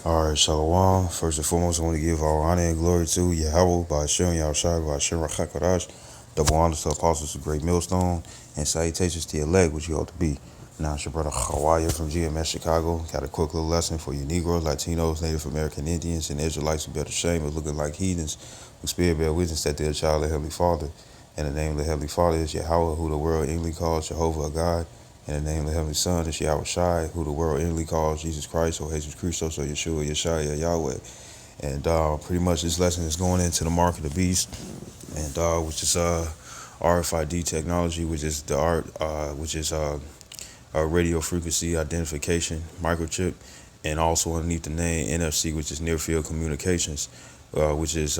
All right, Shalom. First and foremost, I want to give all honor and glory to Yahweh by Shem Yahushua by Shem Rachakadash. Double honors to apostles of Great Millstone and salutations to your leg, which you ought to be. Now, it's your brother Hawaya from GMS Chicago. Got a quick little lesson for you Negroes, Latinos, Native American Indians, and Israelites who bear the shame of looking like heathens who spirit bear witness that they're a child of the Heavenly Father. And the name of the Heavenly Father is Yahweh, who the world English calls Jehovah God. In the name of the Heavenly Son is Yahweh Shai, who the world inwardly calls Jesus Christ or Jesus Christos or Yeshua, Yeshaya, Yahweh. And pretty much this lesson is going into the mark of the beast, and which is RFID technology, which is the art, which is radio frequency identification microchip, and also underneath the name NFC, which is near field communications, which uses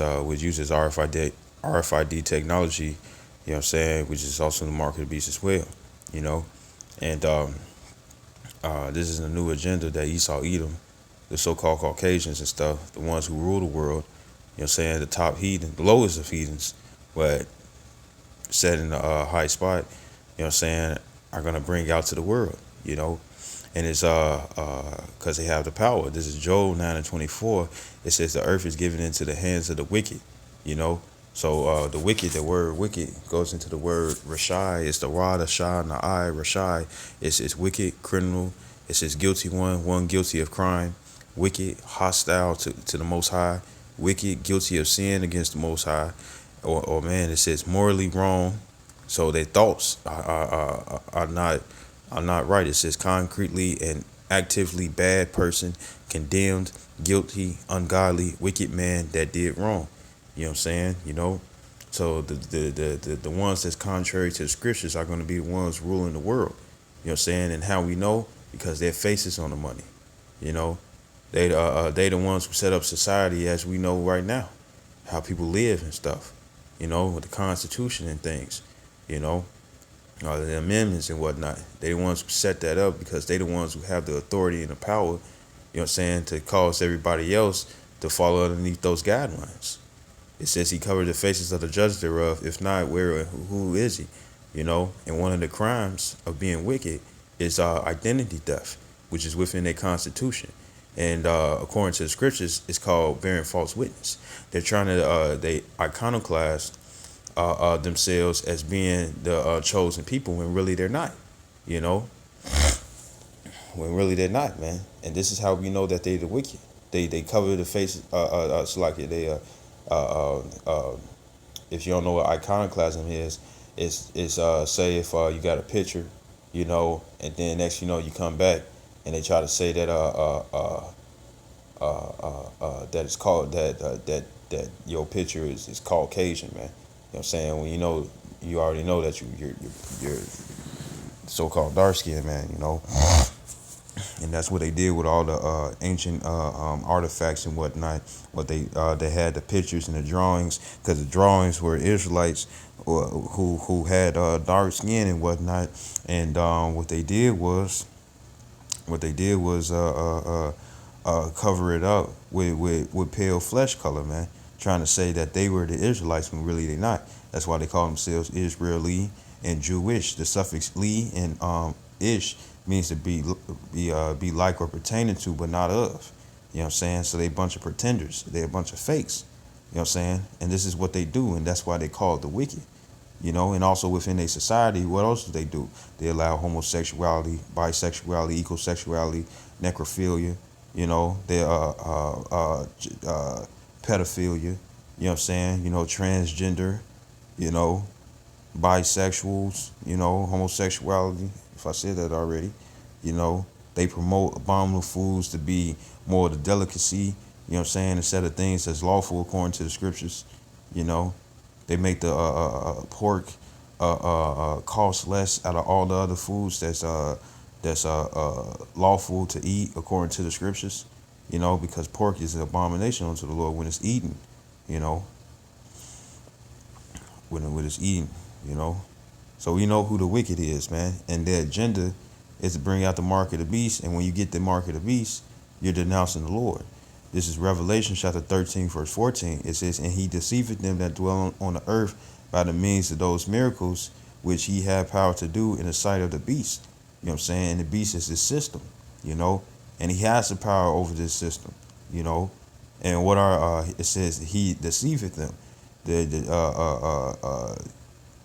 RFID technology. You know what I'm saying? Which is also the mark of the beast as well. You know. And this is a new agenda that Esau Edom, the so-called Caucasians and stuff, the ones who rule the world, you know what I'm saying, the top heathen, the lowest of heathens, but set in a high spot, you know what I'm saying, are going to bring out to the world, you know. And it's because they have the power. This is Joel 9:24. It says the earth is given into the hands of the wicked, you know. So the wicked, the word wicked goes into the word Rashai. It's the Ra, the Shah, and the I. Rashai. It's wicked, criminal. It's this guilty one guilty of crime, wicked, hostile to the Most High, wicked, guilty of sin against the Most High, or man, it says morally wrong. So their thoughts are not right. It says concretely and actively bad person, condemned, guilty, ungodly, wicked man that did wrong. You know what I'm saying? You know, so the ones that's contrary to the scriptures are going to be the ones ruling the world. You know what I'm saying? And how we know? Because their faces on the money. You know, they the ones who set up society as we know right now, how people live and stuff. You know, with the Constitution and things. You know, the amendments and whatnot. They the ones who set that up because they the ones who have the authority and the power. You know what I'm saying? To cause everybody else to follow underneath those guidelines. It says he covered the faces of the judges thereof. If not, where and who is he? You know, and one of the crimes of being wicked is identity theft, which is within their constitution. And according to the scriptures, it's called bearing false witness. They're trying to they iconoclast themselves as being the chosen people when really they're not. You know, when really they're not, man. And this is how we know that they the wicked. They cover the faces. It's like they uh, uh, if you don't know what iconoclasm is, it's say if you got a picture, you know, and then next you know you come back and they try to say that that it's called that your picture is Caucasian, man. You know what I'm saying? When you know you already know that you're so-called dark skinned man, you know. And that's what they did with all the ancient artifacts and whatnot. What they had the pictures and the drawings, because the drawings were Israelites who had dark skin and whatnot. And what they did was cover it up with pale flesh color, man, trying to say that they were the Israelites when really they're not. That's why they call themselves Israeli and Jewish. The suffix li and ish means to be like or pertaining to, but not of. You know what I'm saying? So they a bunch of pretenders. They a bunch of fakes. You know what I'm saying? And this is what they do, and that's why they call it the wicked. You know, and also within a society, what else do they do? They allow homosexuality, bisexuality, ecosexuality, necrophilia. You know, they pedophilia. You know what I'm saying? You know, transgender. You know, bisexuals. You know, homosexuality. If I said that already, you know, they promote abominable foods to be more of the delicacy. You know what I'm saying? Instead of things that's lawful according to the scriptures. You know, they make the pork cost less out of all the other foods that's lawful to eat according to the scriptures. You know, because pork is an abomination unto the Lord when it's eaten. You know, when it's eaten. You know, so we know who the wicked is, man, and their agenda is to bring out the mark of the beast. And when you get the mark of the beast, you're denouncing the Lord. This is Revelation chapter 13, verse 14. It says, "And he deceiveth them that dwell on the earth by the means of those miracles which he had power to do in the sight of the beast." You know what I'm saying? And the beast is his system, you know, and he has the power over this system. you know. And what are it says he deceiveth them. The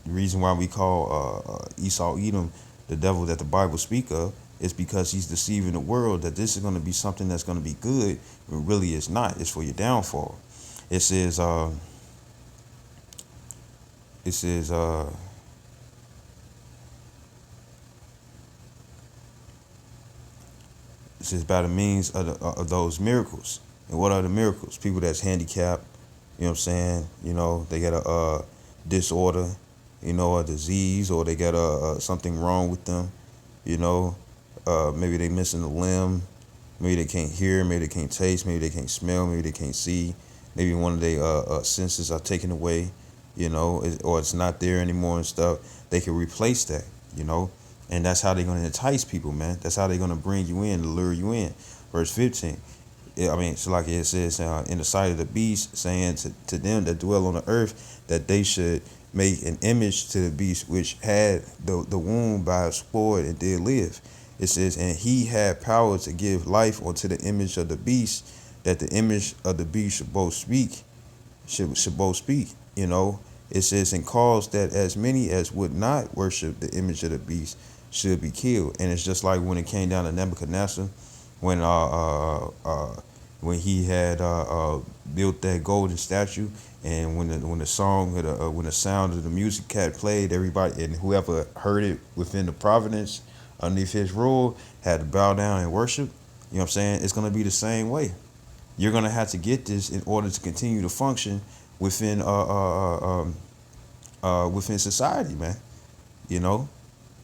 reason why we call Esau Edom the devil that the Bible speak of is because he's deceiving the world that this is going to be something that's going to be good, when really it's not. It's for your downfall. It says it says it says by the means of those miracles. And what are the miracles? People that's handicapped, you know what I'm saying? You know, they got a disorder, you know, a disease, or they got a something wrong with them, you know. Maybe they missing a limb, maybe they can't hear, maybe they can't taste, maybe they can't smell, maybe they can't see, maybe one of their senses are taken away, you know, or it's not there anymore and stuff. They can replace that, you know, and that's how they're going to entice people, man. That's how they're going to bring you in, to lure you in. Verse 15. I mean, so like it says, in the sight of the beast, saying to them that dwell on the earth, that they should make an image to the beast which had the wound by a sword and did live. It says, and he had power to give life unto the image of the beast, that the image of the beast should both speak. You know, it says, and caused that as many as would not worship the image of the beast should be killed. And it's just like when it came down to Nebuchadnezzar, when when he had built that golden statue, and when the song when the sound of the music cat played, everybody and whoever heard it within the providence underneath his rule had to bow down and worship. You know what I'm saying? It's gonna be the same way. You're gonna have to get this in order to continue to function within within society, man. You know,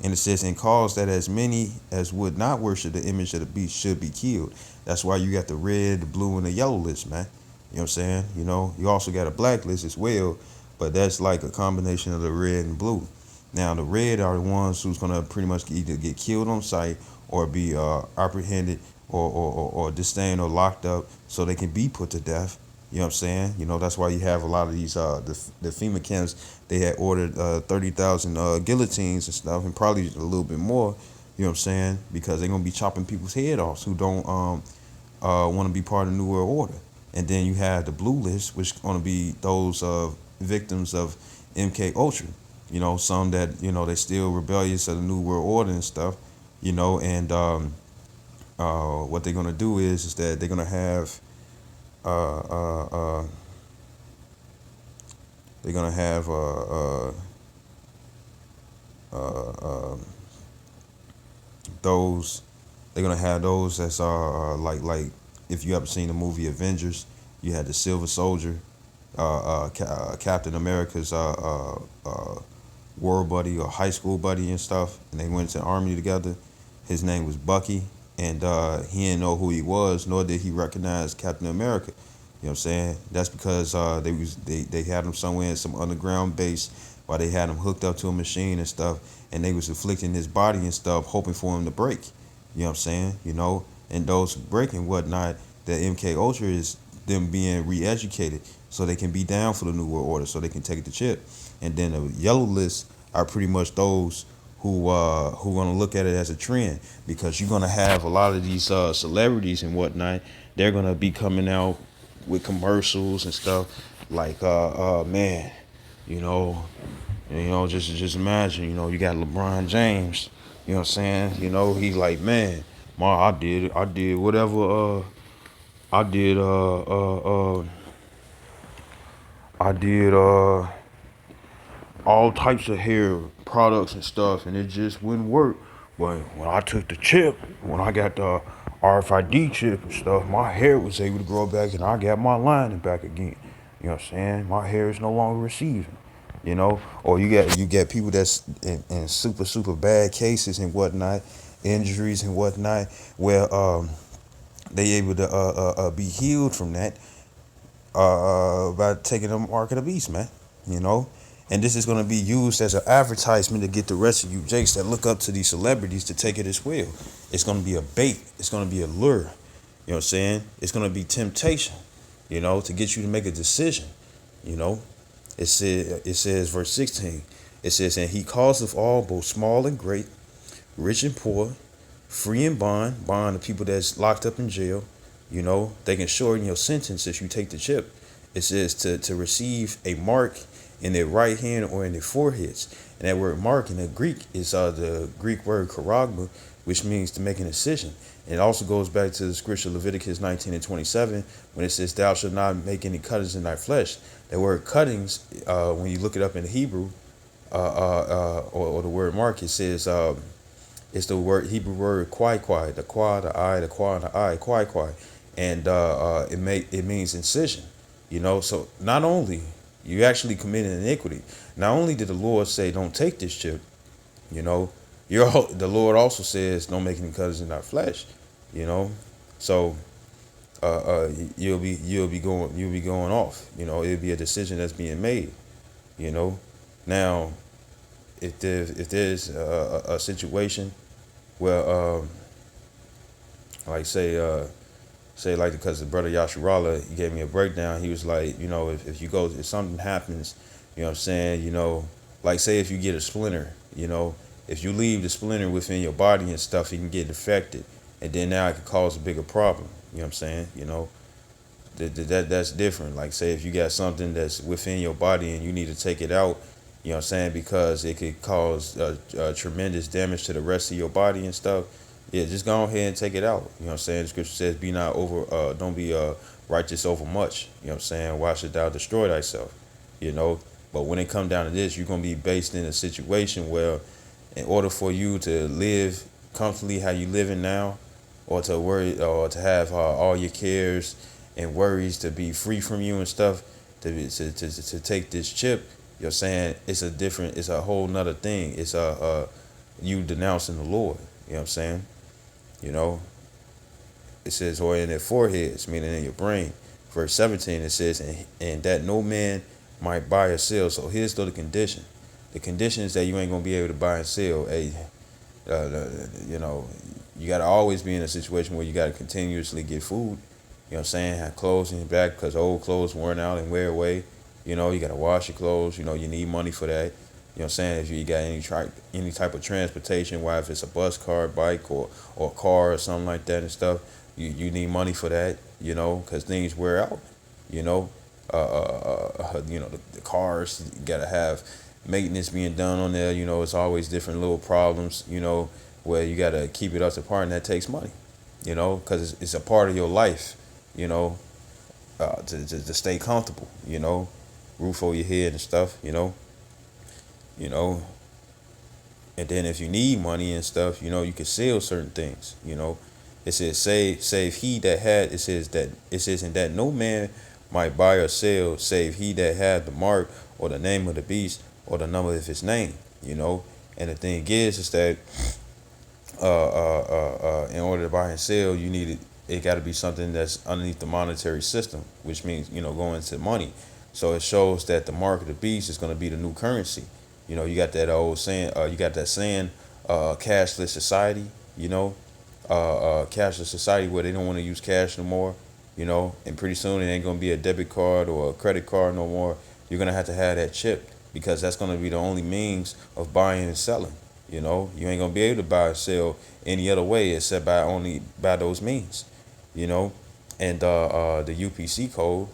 and it says, and cause that as many as would not worship the image of the beast should be killed. That's why you got the red, the blue, and the yellow list, man. You know what I'm saying? You know, you also got a black list as well, but that's like a combination of the red and blue. Now, the red are the ones who's gonna pretty much either get killed on sight or be apprehended or disdained or locked up so they can be put to death. You know what I'm saying? You know, that's why you have a lot of these the FEMA camps. They had ordered 30,000 guillotines and stuff, and probably a little bit more. You know what I'm saying? Because they're gonna be chopping people's head off who don't want to be part of the New World Order. And then you have the blue list, which is gonna be those victims of MK Ultra. You know, some that they still rebellious of the New World Order and stuff. You know, and what they're gonna do is that they're gonna have uh, uh, uh, they're gonna have those. They're gonna have those that's like if you ever seen the movie Avengers, you had the Silver Soldier, Captain America's war buddy or high school buddy and stuff, and they went to the army together. His name was Bucky, and he didn't know who he was, nor did he recognize Captain America. You know what I'm saying? That's because they had him somewhere in some underground base while they had him hooked up to a machine and stuff, and they was afflicting his body and stuff, hoping for him to break. You know what I'm saying? You know, and those who break and whatnot, the MK Ultra is them being re-educated so they can be down for the New World Order, so they can take the chip. And then the yellow list are pretty much those who gonna look at it as a trend, because you're gonna have a lot of these celebrities and whatnot. They're gonna be coming out with commercials and stuff like man, you know, just imagine, you got LeBron James, you know what I'm saying? He's like, man, Ma, I did whatever I did I did all types of hair products and stuff, and it just wouldn't work. But when I took the chip, when I got the RFID chip and stuff, my hair was able to grow back, and I got my lining back again. You know what I'm saying? My hair is no longer receiving. Or you get people that's in super bad cases and whatnot, injuries and whatnot, where they able to be healed from that by taking the mark of the beast, man. You know, and this is going to be used as an advertisement to get the rest of you jakes that look up to these celebrities to take it as well. It's going to be a bait. It's going to be a lure. You know what I'm saying? It's going to be temptation. To get you to make a decision. You know, it says verse 16. It says, and he causeth all, both small and great, rich and poor, free and bond, the people that's locked up in jail, They can shorten your sentence if you take the chip. It says to receive a mark in their right hand or in their foreheads. And that word mark in the Greek is the Greek word charagma, which means to make an incision. And it also goes back to the scripture Leviticus 19:27 when it says, "Thou shalt not make any cuttings in thy flesh." That word cuttings, when you look it up in the Hebrew, or the word mark, it says it's the Hebrew word kwai kwai, the kwa, the I, the kwa, and the I, kwai kwai, and it means incision. So not only you actually committed iniquity, not only did the Lord say don't take this chip, you know, the Lord also says don't make any cuttings in our flesh, so you'll be going off, it'll be a decision that's being made, you know. Now, if there's a situation where like say like, because the brother Yasharala, he gave me a breakdown. He was like, if something happens, what I'm saying, like say if you get a splinter, if you leave the splinter within your body and stuff, it can get infected, and then now it could cause a bigger problem. You know what I'm saying? That's different. Like say if you got something that's within your body and you need to take it out, you know what I'm saying, because it could cause tremendous damage to the rest of your body and stuff. Yeah, just go ahead and take it out. You know what I'm saying? The scripture says, don't be righteous over much. You know what I'm saying? Why should thou destroy thyself? But when it come down to this, you're going to be based in a situation where in order for you to live comfortably how you living now, or to worry, or to have all your cares and worries to be free from you and stuff, to take this chip, you're saying it's a whole nother thing. It's you denouncing the Lord. You know what I'm saying? It says, or in their foreheads, meaning in your brain. Verse 17, it says, and that no man might buy or sell. So here's the condition. The condition is that you ain't going to be able to buy and sell. You got to always be in a situation where you got to continuously get food. You know what I'm saying? Have clothes in your back because old clothes worn out and wear away. You got to wash your clothes. You need money for that. You know what I'm saying? If you got any type of transportation, why if it's a bus, car, bike, or a car or something like that and stuff, you need money for that, because things wear out, the cars, you got to have maintenance being done on there, it's always different little problems, where you got to keep it up to par, and that takes money, because it's a part of your life, to stay comfortable, roof over your head and stuff, and then if you need money and stuff, you can sell certain things, It says, save he that had, it says, and that no man might buy or sell, save he that had the mark or the name of the beast or the number of his name, And the thing is that in order to buy and sell, it got to be something that's underneath the monetary system, which means, going to money. So it shows that the mark of the beast is going to be the new currency. You got that old saying, cashless society, cashless society where they don't want to use cash no more, and pretty soon it ain't going to be a debit card or a credit card no more. You're going to have that chip because that's going to be the only means of buying and selling. You ain't going to be able to buy or sell any other way except by those means, and the UPC code,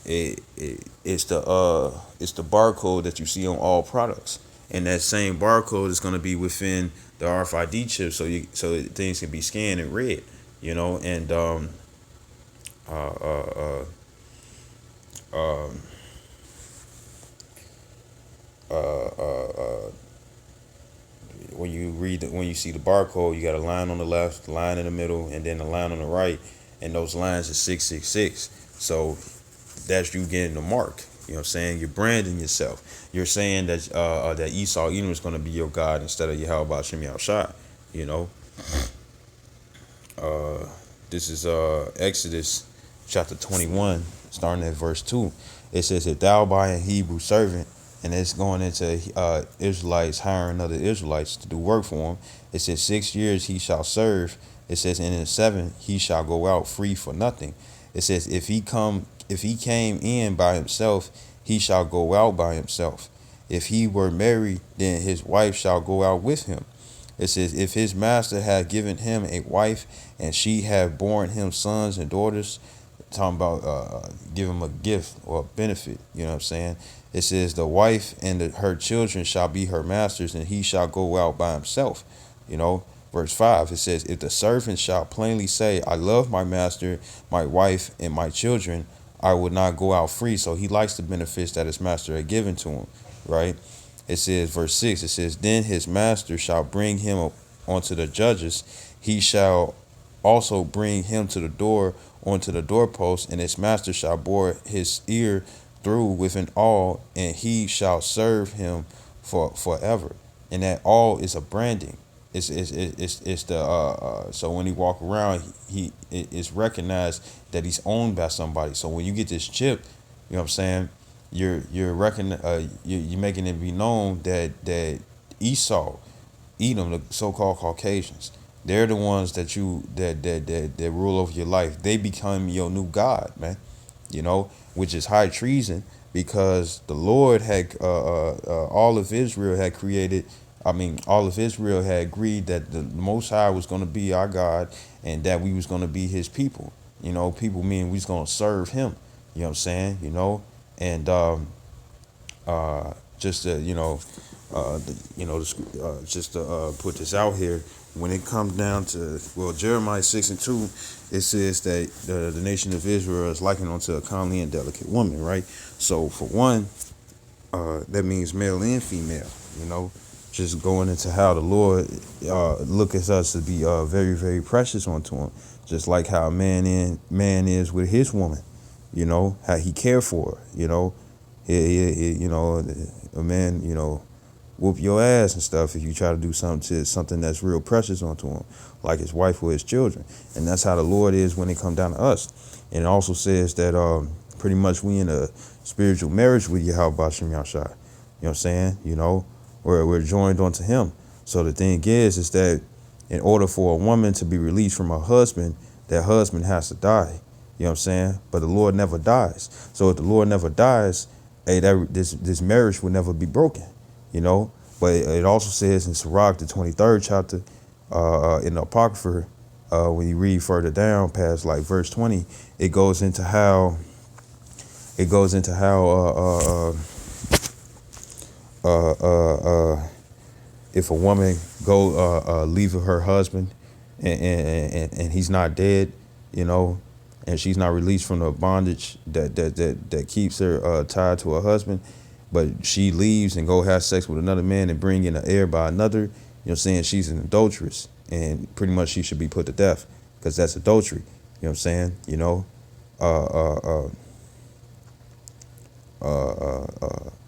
it's the barcode that you see on all products, and that same barcode is going to be within the RFID chip, so things can be scanned and read, and when you see the barcode, you got a line on the left, a line in the middle, and then a line on the right, and those lines are 666. So that's you getting the mark. You know what I'm saying? You're branding yourself. You're saying that that Esau Edom is going to be your God instead of Yahweh Hashem Yahushua. This is Exodus chapter 21, starting at verse 2. It says, if thou buy a Hebrew servant, and it's going into Israelites hiring other Israelites to do work for him. It says 6 years he shall serve. It says, and in the 7th he shall go out free for nothing. It says, if he came in by himself, he shall go out by himself. If he were married, then his wife shall go out with him. It says, if his master had given him a wife and she had borne him sons and daughters, talking about give him a gift or a benefit, you know what I'm saying? It says, the wife and her children shall be her masters, and he shall go out by himself. You know, verse 5, it says, if the servant shall plainly say, I love my master, my wife, and my children, I would not go out free. So he likes the benefits that his master had given to him, right? It says, verse 6, it says, then his master shall bring him unto the judges. He shall also bring him to the door onto the doorpost, and his master shall bore his ear through with an awl, and he shall serve him for forever. And that awl is a branding. It's the so when he walk around, it's recognized that he's owned by somebody. So when you get this chip, you know what I'm saying, you're making it be known that Esau, Edom, the so-called Caucasians, they're the ones that rule over your life. They become your new god, man. You know, which is high treason, because the Lord had all of Israel had created. I mean, all of Israel had agreed that the Most High was going to be our God, and that we was going to be His people. You know, people mean we was going to serve Him. You know what I'm saying? You know, and just to, just to put this out here, when it comes down to, well, Jeremiah 6:2, it says that the nation of Israel is likened unto a comely and delicate woman, right? So for one, that means male and female, you know, just going into how the Lord look at us to be very, very precious unto him, just like how a man is with his woman, you know, how he care for her, you know. You know, a man, you know, whoop your ass and stuff if you try to do something that's real precious onto him, like his wife or his children. And that's how the Lord is when it come down to us. And it also says that pretty much we in a spiritual marriage with Yahweh Bashim Yahshai. You know what I'm saying? You know, we're joined onto him. So the thing is that in order for a woman to be released from her husband, that husband has to die. You know what I'm saying? But the Lord never dies. So if the Lord never dies, hey, this marriage will never be broken, you know. But it also says in Sirach, the 23rd chapter, in the Apocrypha, when you read further down past like verse 20, it goes into how if a woman go leaving her husband and he's not dead, you know, and she's not released from the bondage that keeps her tied to her husband, but she leaves and go have sex with another man and bring in an heir by another, you know what I'm saying, she's an adulteress, and pretty much she should be put to death, because that's adultery. You know what I'm saying? You know,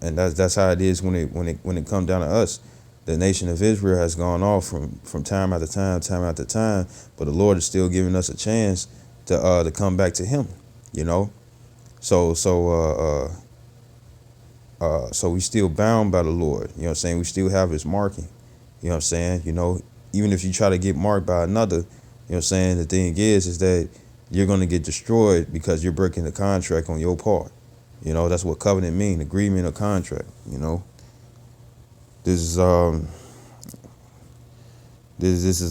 and that's how it is when it comes down to us. The nation of Israel has gone off from time after time, but the Lord is still giving us a chance to come back to him, you know. So we still bound by the Lord, you know what I'm saying? We still have his marking, you know what I'm saying? You know, even if you try to get marked by another, you know what I'm saying, the thing is that you're going to get destroyed because you're breaking the contract on your part. You know, that's what covenant mean, agreement or contract, you know. This is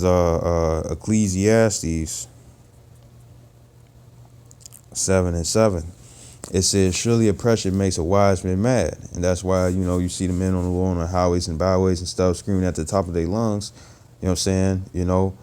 Ecclesiastes 7:7. It says, surely oppression makes a wise man mad. And that's why, you know, you see the men on the highways and byways and stuff screaming at the top of their lungs. You know what I'm saying? You know,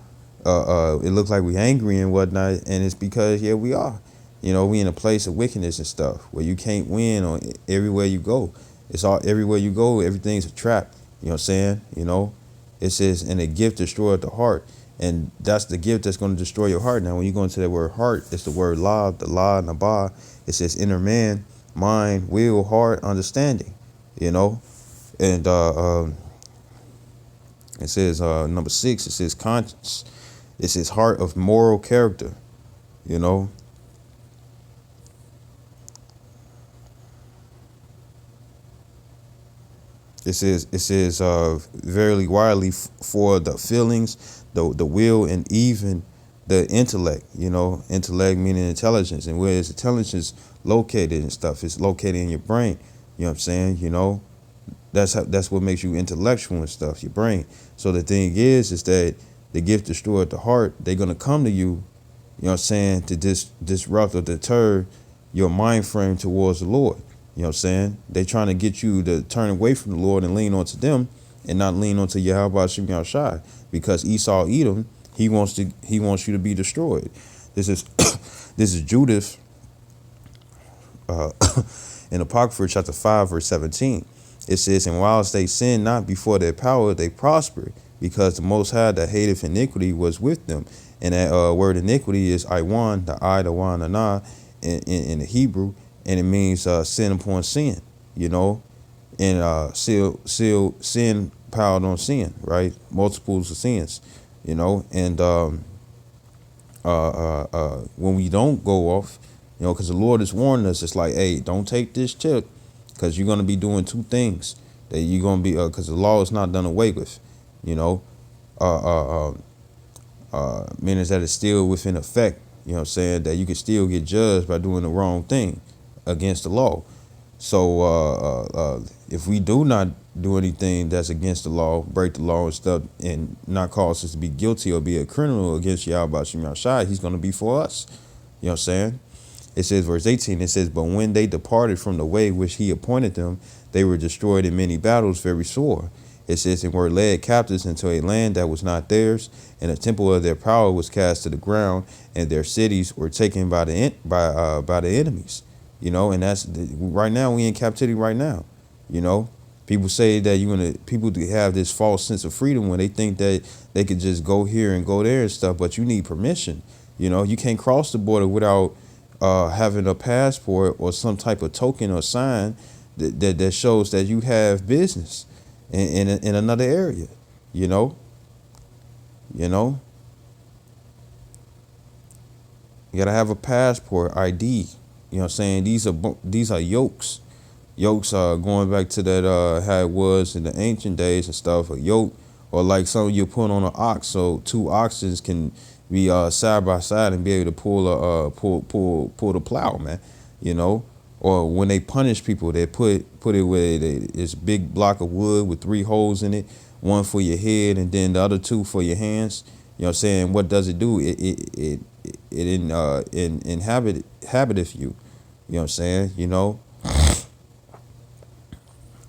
it looks like we angry and whatnot. And it's because, yeah, we are. You know, we in a place of wickedness and stuff where you can't win on everywhere you go. It's all everywhere you go. Everything's a trap. You know what I'm saying? You know, it says, and a gift destroyeth the heart. And that's the gift that's going to destroy your heart. Now, when you go into that word heart, it's the word la, the la, and the ba. It says inner man, mind, will, heart, understanding, you know. And it says number 6, it says conscience. It says heart of moral character, you know. It says verily widely for the feelings, the will, and even the intellect, you know, intellect meaning intelligence. And where is intelligence located and stuff? It's located in your brain. You know what I'm saying? You know, That's what makes you intellectual and stuff, your brain. So the thing is that the gift destroyed the heart. They're gonna come to you, you know what I'm saying, to disrupt or deter your mind frame towards the Lord. You know what I'm saying? They trying to get you to turn away from the Lord and lean onto them and not lean onto Yahweh Shem Shai. Because Esau Edom, he wants you to be destroyed. This is this is Judith uh, in Apocrypha chapter 5, verse 17. It says, and whilst they sinned not before their power, they prospered, because the Most High that hateth iniquity was with them. And that word iniquity is Iwan, the I, the Wan, the Na, in the Hebrew, and it means sin upon sin, you know, and sin piled on sin, right? Multiples of sins, you know, and when we don't go off, you know, because the Lord is warning us, it's like, hey, don't take this tip, because you're going to be doing two things that you're going to be, because the law is not done away with, you know, meaning that it's still within effect, you know what I'm saying, that you can still get judged by doing the wrong thing against the law. So if we do not do anything that's against the law, break the law and stuff, and not cause us to be guilty or be a criminal against Yahweh Shem Shai, he's going to be for us. You know what I'm saying? It says, verse 18, it says, but when they departed from the way which he appointed them, they were destroyed in many battles very sore. It says, and were led captives into a land that was not theirs, and the temple of their power was cast to the ground, and their cities were taken by the enemies. You know, and that's right now we in captivity right now. You know, people say that people have this false sense of freedom when they think that they could just go here and go there and stuff, but you need permission. You know, you can't cross the border without having a passport or some type of token or sign that shows that you have business in another area. You know, you gotta have a passport, ID. You know what I'm saying? These are yokes. Yokes are going back to that how it was in the ancient days and stuff. A yoke, or like something you put on an ox, so two oxen can be side by side and be able to pull the plow, man. You know, or when they punish people, they put it with this big block of wood with 3 holes in it, one for your head and then the other 2 for your hands. You know what I'm saying? What does it do? It inhabiteth you. You know what I'm saying? You know,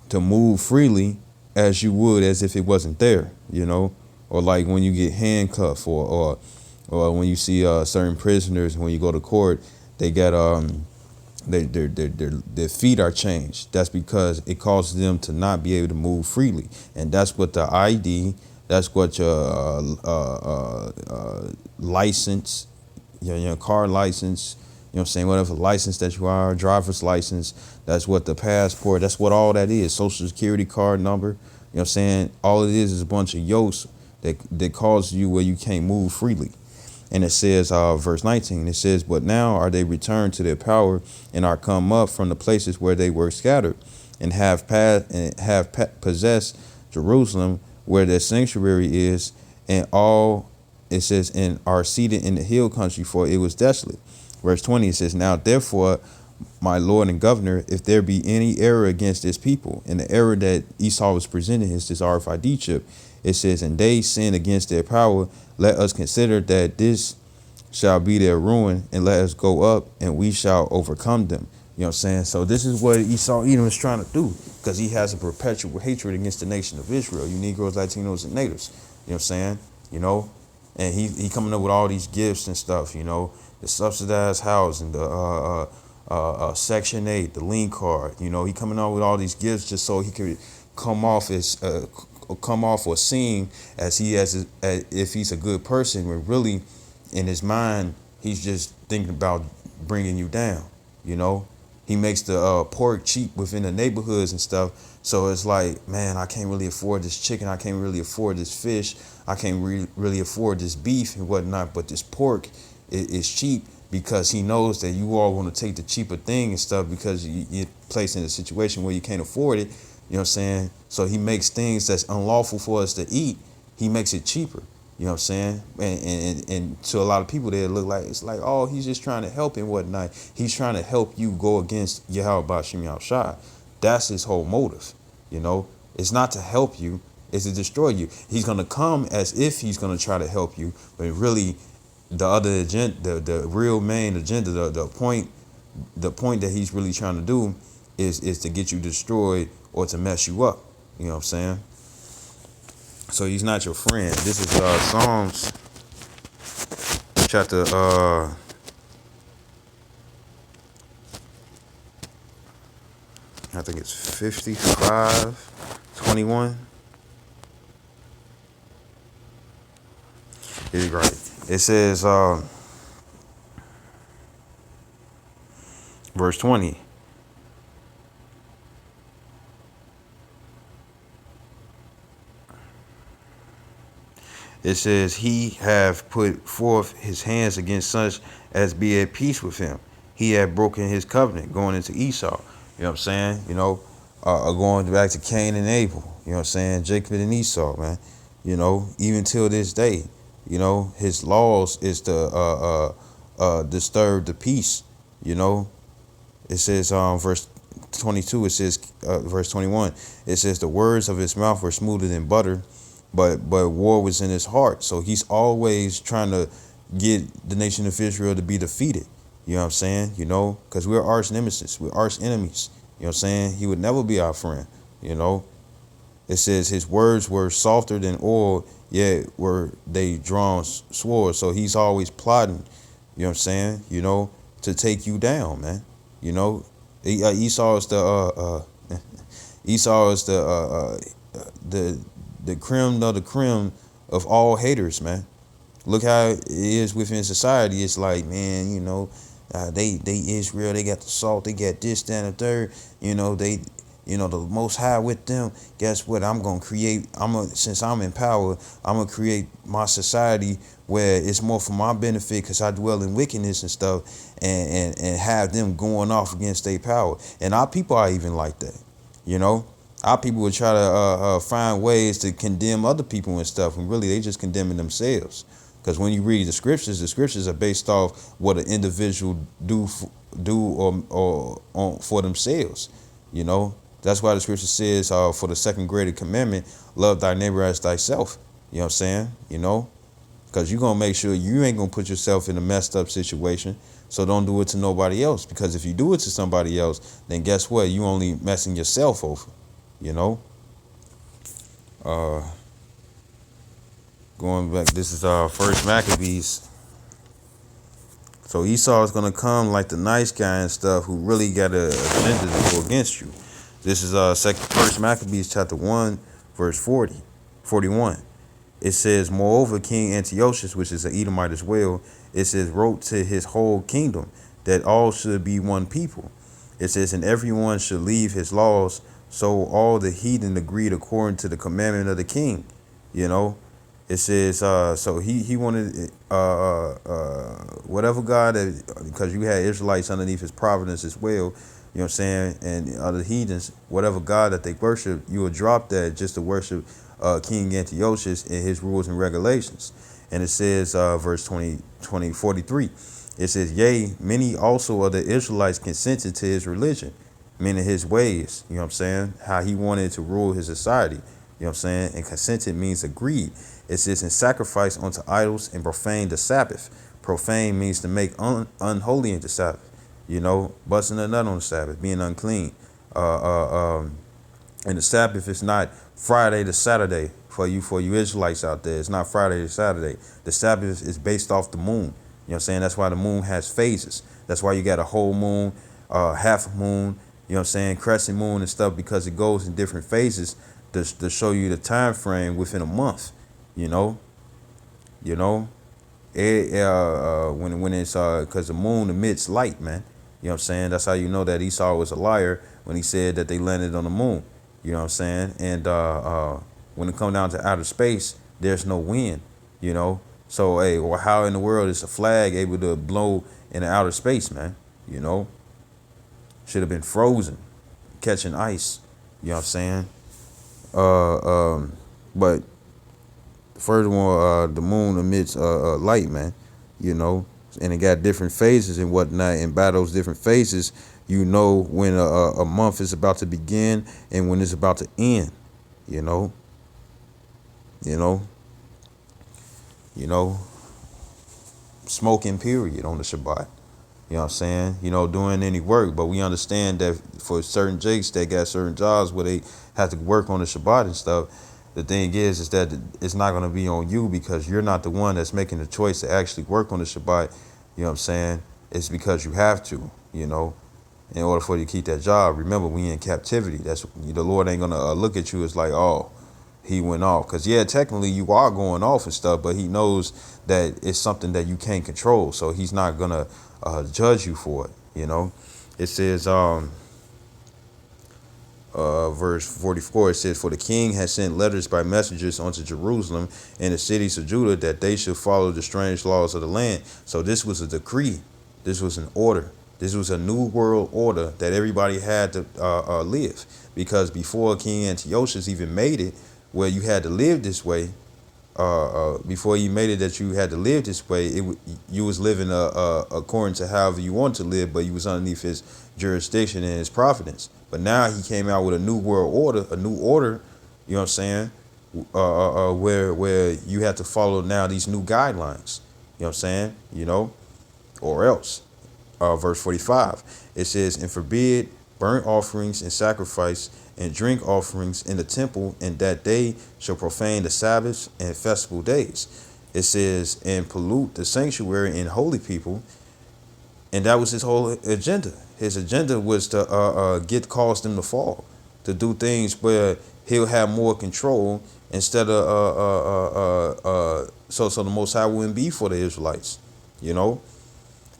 to move freely as you would as if it wasn't there. You know, or like when you get handcuffed, or when you see certain prisoners when you go to court, they got their feet are changed. That's because it causes them to not be able to move freely, and that's what the ID. That's what your license, your car license, you know what I'm saying, whatever license that you are, driver's license, that's what the passport, that's what all that is, social security card number, you know what I'm saying, all it is a bunch of yokes that cause you where you can't move freely. And it says, verse 19, it says, but now are they returned to their power and are come up from the places where they were scattered, and have possessed Jerusalem, where their sanctuary is, and all, it says, and are seated in the hill country, for it was desolate. Verse 20, it says, now therefore, my Lord and Governor, if there be any error against this people, and the error that Esau was presenting is this RFID chip, it says, and they sin against their power, let us consider that this shall be their ruin, and let us go up, and we shall overcome them. You know what I'm saying? So this is what Esau Edom is trying to do, because he has a perpetual hatred against the nation of Israel, you Negroes, Latinos, and natives. You know what I'm saying? You know, and he coming up with all these gifts and stuff, you know, the subsidized housing, the Section 8, the lean card, you know, he coming out with all these gifts just so he could come off or seem as if he's a good person, when really in his mind he's just thinking about bringing you down. You know, he makes the pork cheap within the neighborhoods and stuff, so it's like, man, I can't really afford this chicken, I can't really afford this fish, I can't really afford this beef and whatnot, but this pork is cheap, because he knows that you all want to take the cheaper thing and stuff, because you're placed in a situation where you can't afford it. You know what I'm saying? So he makes things that's unlawful for us to eat, he makes it cheaper. You know what I'm saying? And to a lot of people, they look like, it's like, oh, he's just trying to help and whatnot. He's trying to help you go against Yahweh Bashim Shai. That's his whole motive. You know, it's not to help you, it's to destroy you. He's gonna come as if he's gonna try to help you, but really, the other agenda, the real main agenda, the point that he's really trying to do is to get you destroyed or to mess you up. You know what I'm saying? So he's not your friend. This is Psalms chapter I think it's 55:21. It's right. It says verse 20. It says, he have put forth his hands against such as be at peace with him. He had broken his covenant going into Esau. You know what I'm saying? You know, going back to Cain and Abel. You know what I'm saying? Jacob and Esau, man. You know, even till this day, you know, his laws is to disturb the peace. You know, it says verse 22. It says verse 21. It says the words of his mouth were smoother than butter, but war was in his heart. So he's always trying to get the nation of Israel to be defeated. You know what I'm saying? You know, because we're arch nemesis, we're arch enemies. You know what I'm saying? He would never be our friend. You know, it says his words were softer than oil, yet were they drawn swords. So he's always plotting. You know what I'm saying? You know, to take you down, man. You know, Esau is the Esau is the creme of the creme of all haters, man. Look how it is within society. It's like, man, you know, they Israel, they got the salt, they got this, that, and the third. You know, they, you know, the Most High with them. Guess what? I'm gonna create. Since I'm in power, I'm gonna create my society where it's more for my benefit because I dwell in wickedness and stuff, and have them going off against their power. And our people are even like that, you know. Our people would try to find ways to condemn other people and stuff, and really they just condemning themselves. Because when you read the scriptures are based off what an individual do or for themselves. You know, that's why the scripture says for the second greater commandment, love thy neighbor as thyself. You know what I'm saying? You know, because you're gonna make sure you ain't gonna put yourself in a messed up situation. So don't do it to nobody else. Because if you do it to somebody else, then guess what? You only messing yourself over. You know, going back, this is First Maccabees. So Esau is gonna come like the nice guy and stuff, who really got a agenda to go against you. This is First Maccabees chapter 1, verse 41. It says, moreover, King Antiochus, which is an Edomite as well, it says, wrote to his whole kingdom that all should be one people. It says, and everyone should leave his laws. So all the heathen agreed according to the commandment of the king. You know, it says, so he wanted whatever God, because you had Israelites underneath his providence as well. You know what I'm saying? And other heathens, whatever God that they worship, you would drop that just to worship King Antiochus and his rules and regulations. And it says, verse 43, it says, yea, many also of the Israelites consented to his religion, meaning his ways. You know what I'm saying? How he wanted to rule his society. You know what I'm saying? And consented means agreed. It says, and sacrifice unto idols and profane the Sabbath. Profane means to make unholy in the Sabbath. You know, busting a nut on the Sabbath, being unclean. And the Sabbath is not Friday to Saturday for you Israelites out there. It's not Friday to Saturday. The Sabbath is based off the moon. You know what I'm saying? That's why the moon has phases. That's why you got a whole moon, half a moon, you know what I'm saying, crescent moon and stuff, because it goes in different phases to show you the time frame within a month. You know, when it's because the moon emits light, man. You know what I'm saying? That's how you know that Esau was a liar when he said that they landed on the moon. You know what I'm saying? And when it comes down to outer space, there's no wind. You know, so hey, well, how in the world is a flag able to blow in the outer space, man? You know, should have been frozen, catching ice. You know what I'm saying? But furthermore, the moon emits light, man. You know, and it got different phases and whatnot. And by those different phases, You know when a month is about to begin and when it's about to end. You know, you know, you know, smoking period on the Shabbat. You know what I'm saying? Doing any work, but we understand that for certain jakes that got certain jobs where they have to work on the Shabbat and stuff. The thing is that it's not going to be on you because you're not the one that's making the choice to actually work on the Shabbat. You know what I'm saying? It's because you have to. In order for you to keep that job. Remember, we in captivity. That's the Lord ain't gonna look at you as like, oh, he went off. Because yeah, technically you are going off and stuff, but he knows that it's something that you can't control, so he's not gonna judge you for it. It says verse 44, it says, for the king has sent letters by messengers unto Jerusalem and the cities of Judah that they should follow the strange laws of the land. So this was a decree. This was an order. This was a new world order that everybody had to live, because before King Antiochus even made it where you had to live this way, before you made it that you had to live this way, you was living according to however you want to live, but you was underneath his jurisdiction and his providence. But now he came out with a new world order, a new order, you know what I'm saying, where you have to follow now these new guidelines, you know what I'm saying, or else. Verse 45, it says, and forbid burnt offerings and sacrifice and drink offerings in the temple, and that they shall profane the Sabbaths and festival days. It says, and pollute the sanctuary and holy people. And that was his whole agenda. His agenda was to cause them to fall, to do things where he'll have more control instead of so the Most High wouldn't be for the Israelites.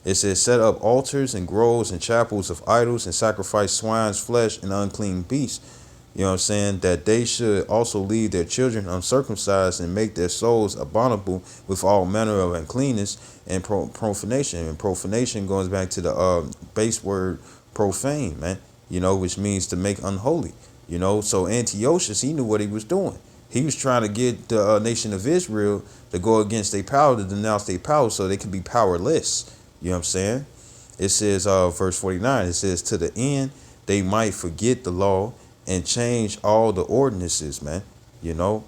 It says, set up altars and groves and chapels of idols and sacrifice swine's flesh and unclean beasts. You know what I'm saying? That they should also leave their children uncircumcised and make their souls abominable with all manner of uncleanness and profanation. And profanation goes back to the base word profane, man, which means to make unholy. So Antiochus, he knew what he was doing. He was trying to get the nation of Israel to go against their power, to denounce their power so they could be powerless. You know what I'm saying? It says, verse 49, it says, to the end they might forget the law and change all the ordinances, man, and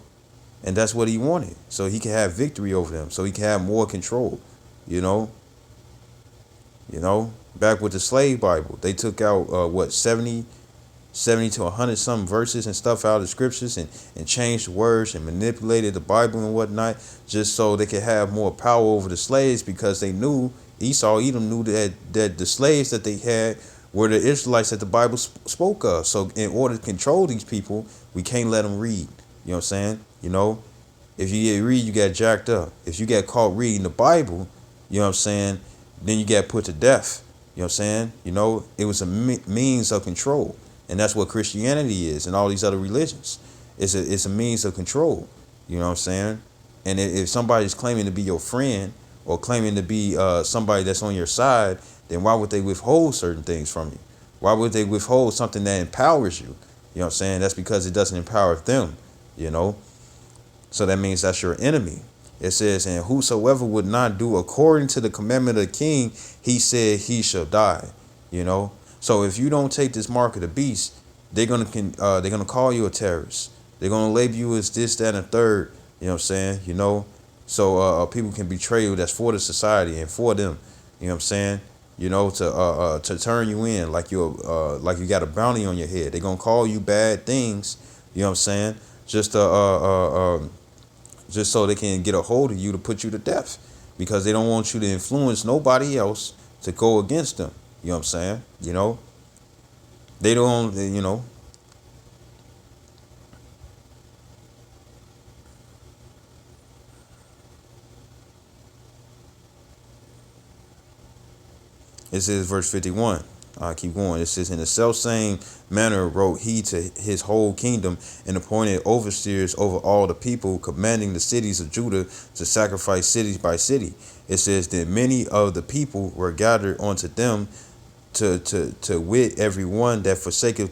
that's what he wanted. So he can have victory over them, so he can have more control, back with the slave Bible, they took out, 70 to 100 some verses and stuff out of the scriptures and changed the words and manipulated the Bible and whatnot, just so they could have more power over the slaves, because they knew Edom knew that the slaves that they had were the Israelites that the Bible spoke of. So in order to control these people, we can't let them read. You know what I'm saying? If you get read, you got jacked up. If you get caught reading the Bible, you know what I'm saying, then you get put to death. You know what I'm saying? It was a means of control. And that's what Christianity is and all these other religions. It's a means of control. You know what I'm saying? And if somebody's claiming to be your friend or claiming to be somebody that's on your side, then why would they withhold certain things from you? Why would they withhold something that empowers you? You know what I'm saying? That's because it doesn't empower them, So that means that's your enemy. It says, and whosoever would not do according to the commandment of the king, he said he shall die, So if you don't take this mark of the beast, they're gonna call you a terrorist. They're gonna label you as this, that, and a third. You know what I'm saying? So people can betray you. That's for the society and for them. You know what I'm saying? To turn you in like you got a bounty on your head. They're gonna call you bad things. You know what I'm saying? Just so they can get a hold of you to put you to death, because they don't want you to influence nobody else to go against them. You know what I'm saying? They don't. It says verse 51. I keep going. It says, in the selfsame manner wrote he to his whole kingdom and appointed overseers over all the people, commanding the cities of Judah to sacrifice city by city. It says that many of the people were gathered unto them, to wit every one that forsook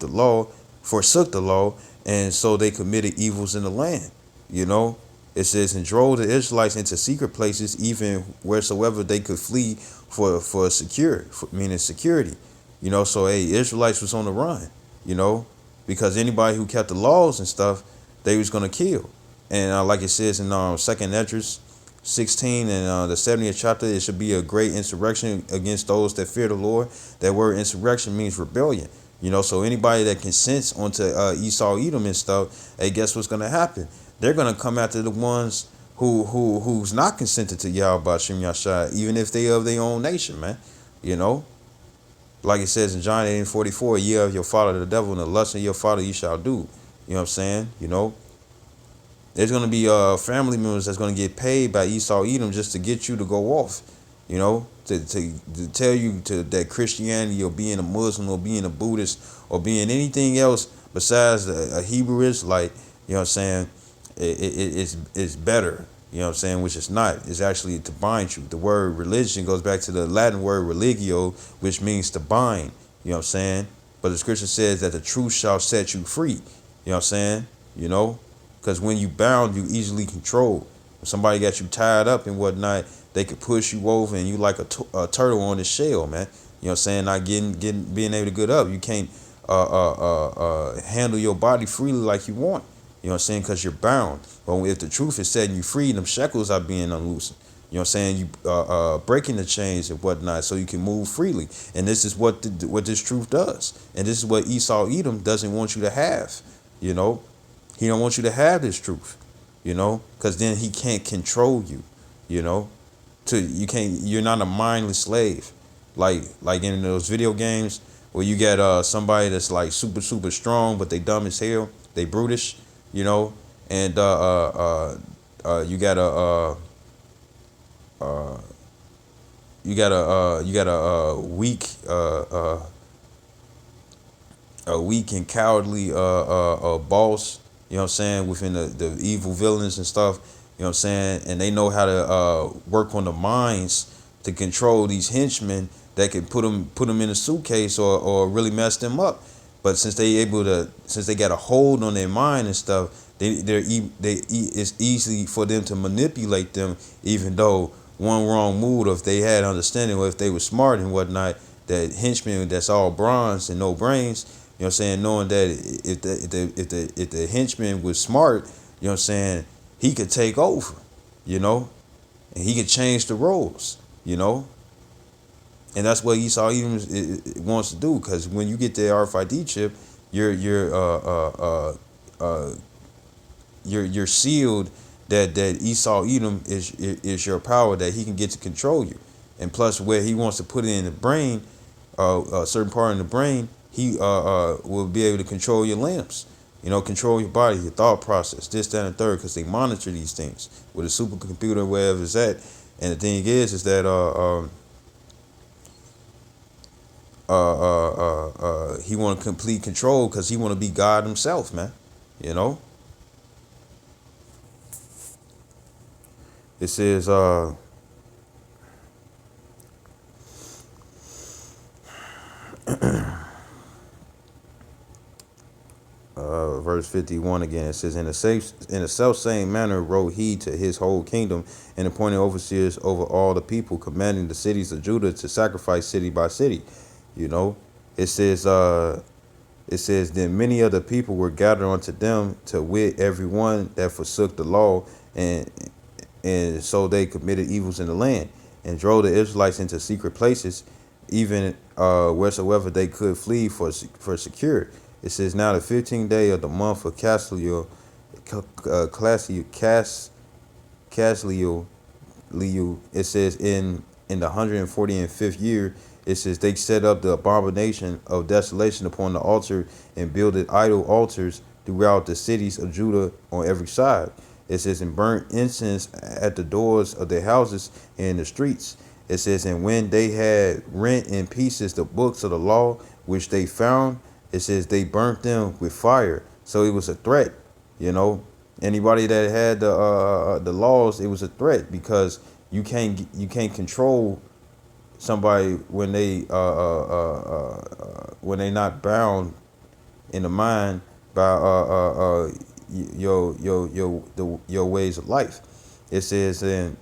the law, and so they committed evils in the land. It says, and drove the Israelites into secret places, even wheresoever they could flee meaning security. So Israelites was on the run, you know, because anybody who kept the laws and stuff, they was gonna kill. And like it says in Second Esdras 16 and the 70th chapter, it should be a great insurrection against those that fear the Lord. That word insurrection means rebellion. So anybody that consents onto Esau, Edom and stuff, hey, guess what's gonna happen? They're gonna come after the ones who's not consented to Yahweh Shem Yashai, even if they of their own nation, man. You know, like it says in John 8:44, ye of your father the devil, and the lust of your father you shall do. You know what I'm saying? There's gonna be family members that's gonna get paid by Esau Edom just to get you to go off. To tell you that Christianity or being a Muslim or being a Buddhist or being anything else besides a Hebrew Israelite, you know what I'm saying, it's better. You know what I'm saying? Which it's not. It's actually to bind you. The word religion goes back to the Latin word religio, which means to bind. You know what I'm saying? But the scripture says that the truth shall set you free. You know what I'm saying? Because when you bound, you easily controlled. If somebody got you tied up and whatnot, they could push you over and you like a turtle on the shell, man. You know what I'm saying? Not being able to get up. You can't handle your body freely like you want. You know what I'm saying? Because you're bound. But if the truth is setting you free, them shackles are being unloosened. You know what I'm saying? You breaking the chains and whatnot so you can move freely. And this is what this truth does. And this is what Esau Edom doesn't want you to have. He don't want you to have this truth. Because then he can't control you. You're not a mindless slave. Like in those video games where you get somebody that's like super, super strong, but they dumb as hell. They brutish. And you got a weak and cowardly boss. You know what I'm saying, within the evil villains and stuff. You know what I'm saying, and they know how to work on the minds to control these henchmen that can put them in a suitcase or really mess them up. But since they got a hold on their mind and stuff, it's easy for them to manipulate them. Even though one wrong move, if they had understanding or if they were smart and whatnot, that henchman that's all bronze and no brains. You know what I'm saying, knowing that if the henchman was smart, you know what I'm saying, he could take over, and he could change the roles, and that's what Esau even wants to do. Because when you get the RFID chip, you're sealed that Esau Edom is your power, that he can get to control you. And plus, where he wants to put it in the brain, a certain part in the brain, he will be able to control your limbs. Control your body, your thought process, this, that, and third, because they monitor these things with a supercomputer, wherever it's at. And the thing is that he want complete control because he want to be God himself, man. It says verse 51 again. It says, in the self same manner wrote he to his whole kingdom, and appointed overseers over all the people, commanding the cities of Judah to sacrifice city by city. It says then many of the people were gathered unto them, to wit, every one that forsook the law, and so they committed evils in the land, and drove the Israelites into secret places, even wheresoever they could flee for secure. It says, now the 15th day of the month of Casliel, it says in the 145th year, it says they set up the abomination of desolation upon the altar and builded idol altars throughout the cities of Judah on every side. It says, and burnt incense at the doors of their houses and in the streets. It says, and when they had rent in pieces the books of the law which they found, it says they burnt them with fire. So it was a threat. Anybody that had the laws, it was a threat, because you can't control somebody when they not bound in the mind by your ways of life. It says, and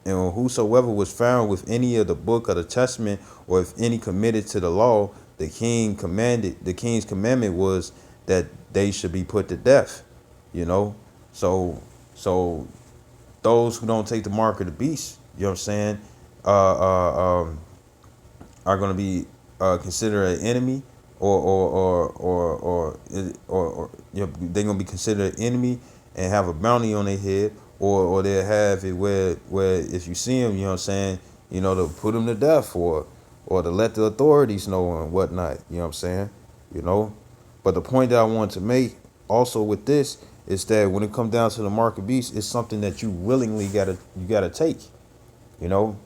whosoever was found with any of the book of the testament, or if any committed to the law, the king's commandment was that they should be put to death. You know, so those who don't take the mark of the beast, you know what I'm saying, uh, are going to be considered an enemy, or you know, they're going to be considered an enemy and have a bounty on their head, or they'll have it where if you see them, you know what I'm saying, you know, to put them to death, or to let the authorities know and whatnot, you know what I'm saying, you know. But the point that I want to make also with this is that when it comes down to the mark of beast, it's something that you willingly gotta take, you know.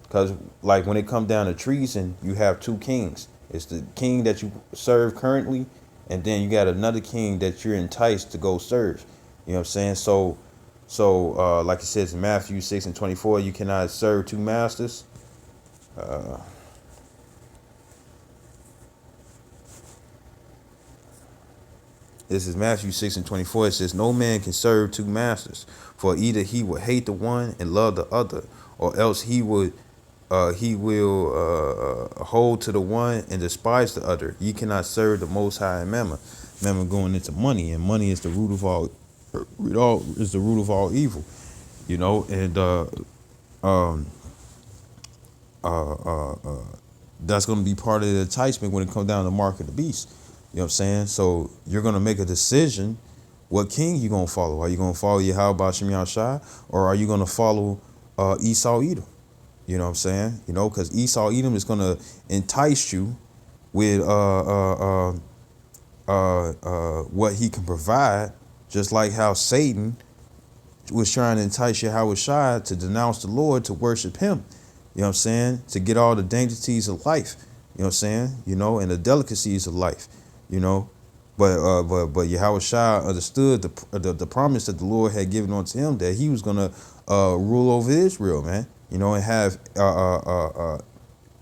Because like when it comes down to treason, you have two kings. It's the king that you serve currently, and then you got another king that you're enticed to go serve. You know what I'm saying? So like it says in Matthew 6:24, you cannot serve two masters. Uh, this is Matthew 6:24. It says, no man can serve two masters, for either he will hate the one and love the other, or else he will hold to the one and despise the other. Ye cannot serve the Most High and Mammon. Mammon going into money, and money is the root of all evil. You know, and um, that's going to be part of the enticement when it comes down to the mark of the beast. You know what I'm saying? So you're going to make a decision. What king you going to follow? Are you going to follow Yahweh Shem Yahshai, or are you going to follow Esau Edom? You know what I'm saying? You know, because Esau Edom is going to entice you with what he can provide, just like how Satan was trying to entice Yahweh Shai to denounce the Lord, to worship him. You know what I'm saying? To get all the dainties of life. You know what I'm saying? You know, and the delicacies of life. You know, but Yahweh Shai understood the promise that the Lord had given unto him, that he was gonna rule over Israel, man. You know, and have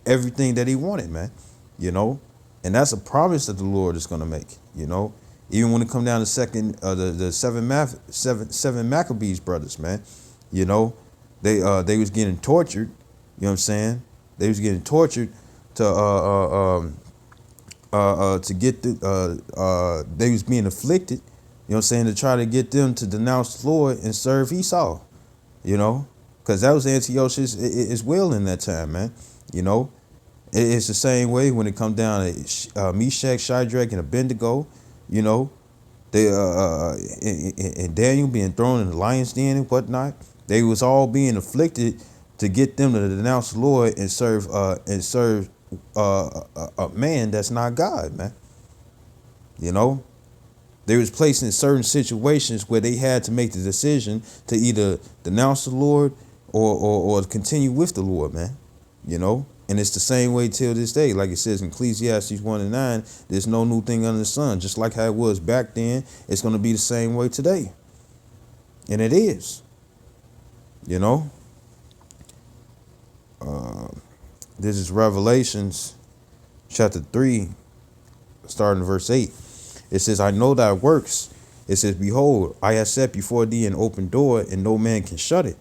everything that he wanted, man. You know, and that's a promise that the Lord is gonna make. You know, even when it come down to the seven Maccabees brothers, man. You know, they was getting tortured. You know what I'm saying? They was getting tortured to get they was being afflicted, you know what I'm saying, to try to get them to denounce the Lord and serve Esau, you know, because that was Antiochus as well in that time, man. You know, it's the same way when it comes down to Meshach, Shadrach, and Abednego. You know, they and Daniel being thrown in the lion's den and whatnot. They was all being afflicted to get them to denounce the Lord and serve a man that's not God, man. You know, they was placed in certain situations where they had to make the decision to either denounce the Lord or continue with the Lord, man. You know, and it's the same way till this day. Like it says in Ecclesiastes 1:9, there's no new thing under the sun. Just like how it was back then, it's going to be the same way today. And it is. You know, this is Revelations chapter 3, starting verse 8. It says, I know thy works. It says, behold, I have set before thee an open door, and no man can shut it.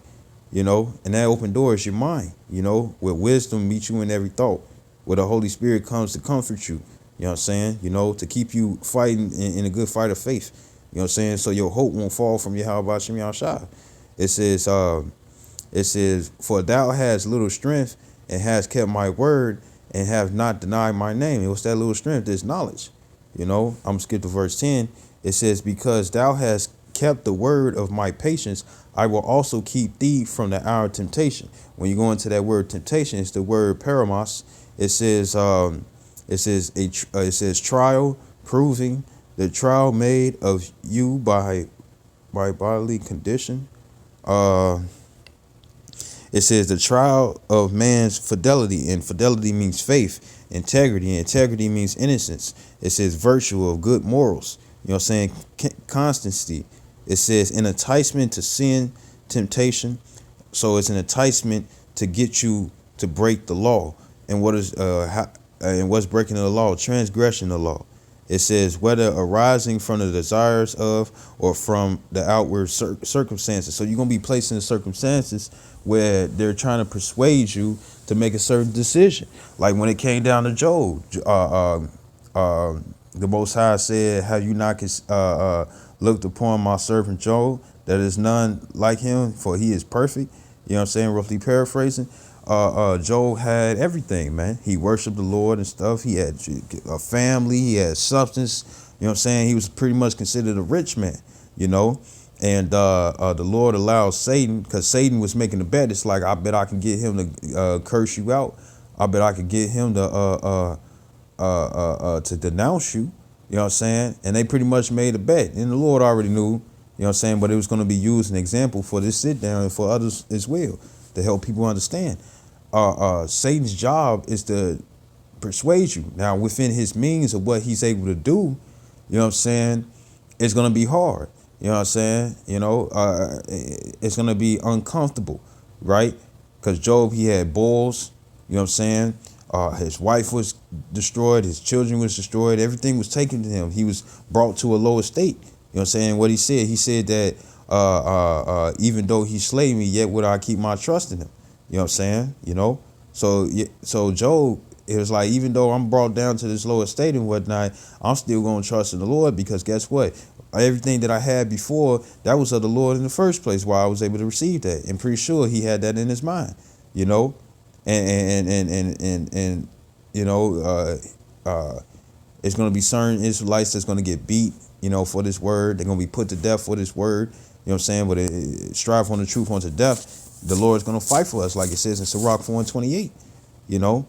You know, and that open door is your mind. You know, where wisdom meets you in every thought, where the Holy Spirit comes to comfort you. You know what I'm saying? You know, to keep you fighting in a good fight of faith. You know what I'm saying? So your hope won't fall from Yahweh Shem Yahshai. It says, for thou hast little strength, and hast kept my word, and have not denied my name. And what's that little strength? This knowledge. You know, I'm gonna skip to verse 10. It says, because thou hast kept the word of my patience, I will also keep thee from the hour of temptation. When you go into that word temptation, it's the word paramos. It says trial, proving, the trial made of you by bodily condition. It says the trial of man's fidelity, and fidelity means faith. Integrity, and integrity means innocence. It says virtue of good morals. You know what I'm saying? Constancy. It says an enticement to sin, temptation. So it's an enticement to get you to break the law. And what is and what's breaking the law? Transgression of the law. It says, whether arising from the desires of or from the outward circumstances. So you're going to be placed in the circumstances where they're trying to persuade you to make a certain decision. Like when it came down to Job, the Most High said, have you not looked upon my servant Job? That is none like him, for he is perfect. You know what I'm saying? Roughly paraphrasing. Job had everything, man. He worshiped the Lord and stuff. He had a family. He had substance. You know what I'm saying? He was pretty much considered a rich man, you know. And the Lord allowed Satan, because Satan was making a bet. It's like, I bet I can get him to curse you out. I bet I could get him to denounce you. You know what I'm saying? And they pretty much made a bet. And the Lord already knew, you know what I'm saying, but it was going to be used an example for this sit down and for others as well, to help people understand. Satan's job is to persuade you. Now, within his means of what he's able to do, you know what I'm saying, it's going to be hard. You know what I'm saying? You know, it's going to be uncomfortable, right? Because Job, he had bulls, you know what I'm saying? His wife was destroyed. His children was destroyed. Everything was taken to him. He was brought to a lower state. You know what I'm saying? What he said that even though he slayed me, yet would I keep my trust in him. You know what I'm saying? You know? So Job, it was like, even though I'm brought down to this lower state and whatnot, I'm still going to trust in the Lord, because guess what? Everything that I had before, that was of the Lord in the first place, why I was able to receive that. And pretty sure he had that in his mind, you know? And you know, it's going to be certain Israelites that's going to get beat, you know, for this word. They're going to be put to death for this word. You know what I'm saying? But strive on the truth unto death. The Lord's going to fight for us, like it says in Sirach 4:28, you know?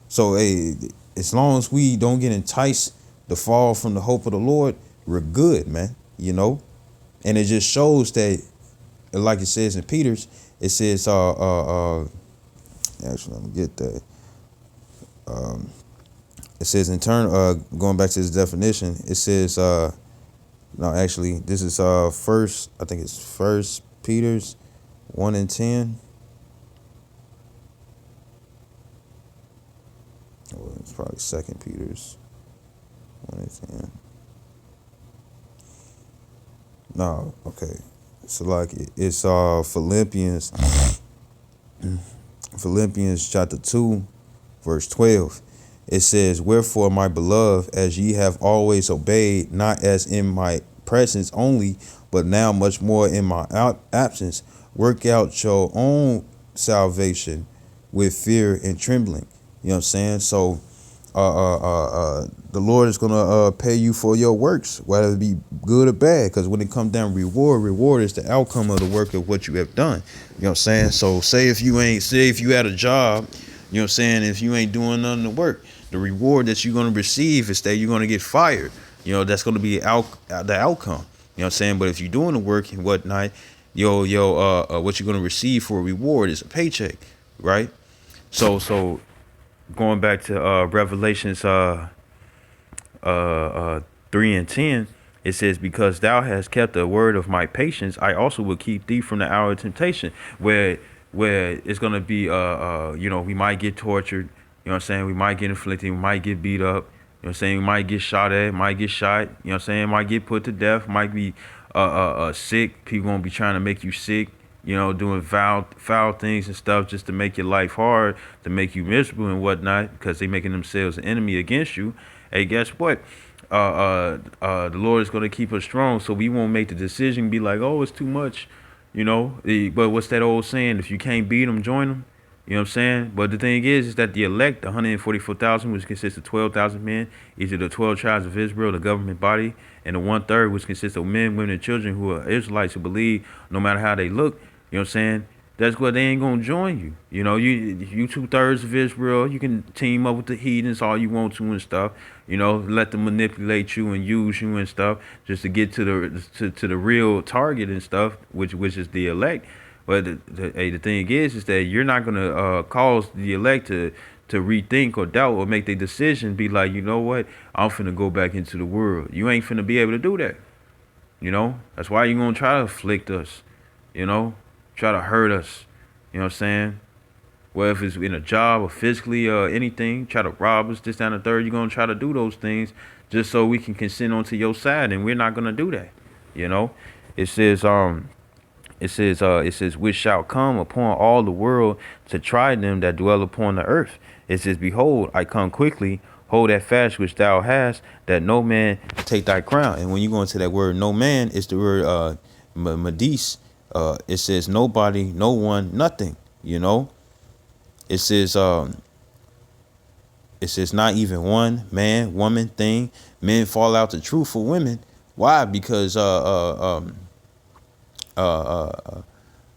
So, hey, as long as we don't get enticed to fall from the hope of the Lord, we're good, man, you know? And it just shows that, like it says in Peter's, it says, actually, let me get that. It says, in turn, going back to this definition, it says, no, actually, this is first, I think it's First Peter's 1:10. Oh, it's probably Second Peter's 1:10. No, okay. So like it's Philippians chapter 2, verse 12. It says, wherefore, my beloved, as ye have always obeyed, not as in my presence only, but now much more in my absence, work out your own salvation with fear and trembling. You know what I'm saying? So the Lord is going to pay you for your works, whether it be good or bad, because when it comes down reward is the outcome of the work of what you have done. You know what I'm saying? So say if you had a job, you know what I'm saying, if you ain't doing none of the work, the reward that you're going to receive is that you're going to get fired. You know, that's going to be the outcome. You know what I'm saying? But if you're doing the work and whatnot, what you're going to receive for a reward is a paycheck, right? So going back to Revelations 3:10, it says, because thou hast kept the word of my patience, I also will keep thee from the hour of temptation, where it's gonna be you know, we might get tortured, you know what I'm saying, we might get inflicted, we might get beat up, you know what I'm saying, we might get shot at, might get shot, you know what I'm saying, might get put to death, might be sick, people gonna be trying to make you sick, you know, doing foul things and stuff just to make your life hard, to make you miserable and whatnot, because they making themselves an enemy against you. Hey, guess what? The Lord is going to keep us strong, so we won't make the decision, be like, oh, it's too much, you know. But what's that old saying? If you can't beat them, join them. You know what I'm saying? But the thing is that the elect, the 144,000, which consists of 12,000 men, each of the 12 tribes of Israel, the government body, and the 1/3, which consists of men, women, and children who are Israelites who believe no matter how they look, you know what I'm saying? That's what they ain't gonna join you. You know, you 2/3 of Israel, you can team up with the heathens all you want to and stuff. You know, let them manipulate you and use you and stuff just to get to the real target and stuff, which is the elect. But the thing is that you're not gonna cause the elect to rethink or doubt or make their decision. Be like, you know what? I'm finna go back into the world. You ain't finna be able to do that. You know, that's why you're gonna try to afflict us. You know, try to hurt us. You know what I'm saying? Well, if it's in a job or physically or anything, try to rob us, this, that, and the third, you're gonna try to do those things just so we can consent onto your side, and we're not gonna do that. You know, it says it says which shall come upon all the world to try them that dwell upon the earth. It says, behold, I come quickly. Hold that fast which thou hast, that no man take thy crown. And when you go into that word, no man, it's the word medis. It says nobody, no one, nothing. You know, it says not even one man, woman, thing. Men fall out the truth for women. Why? Because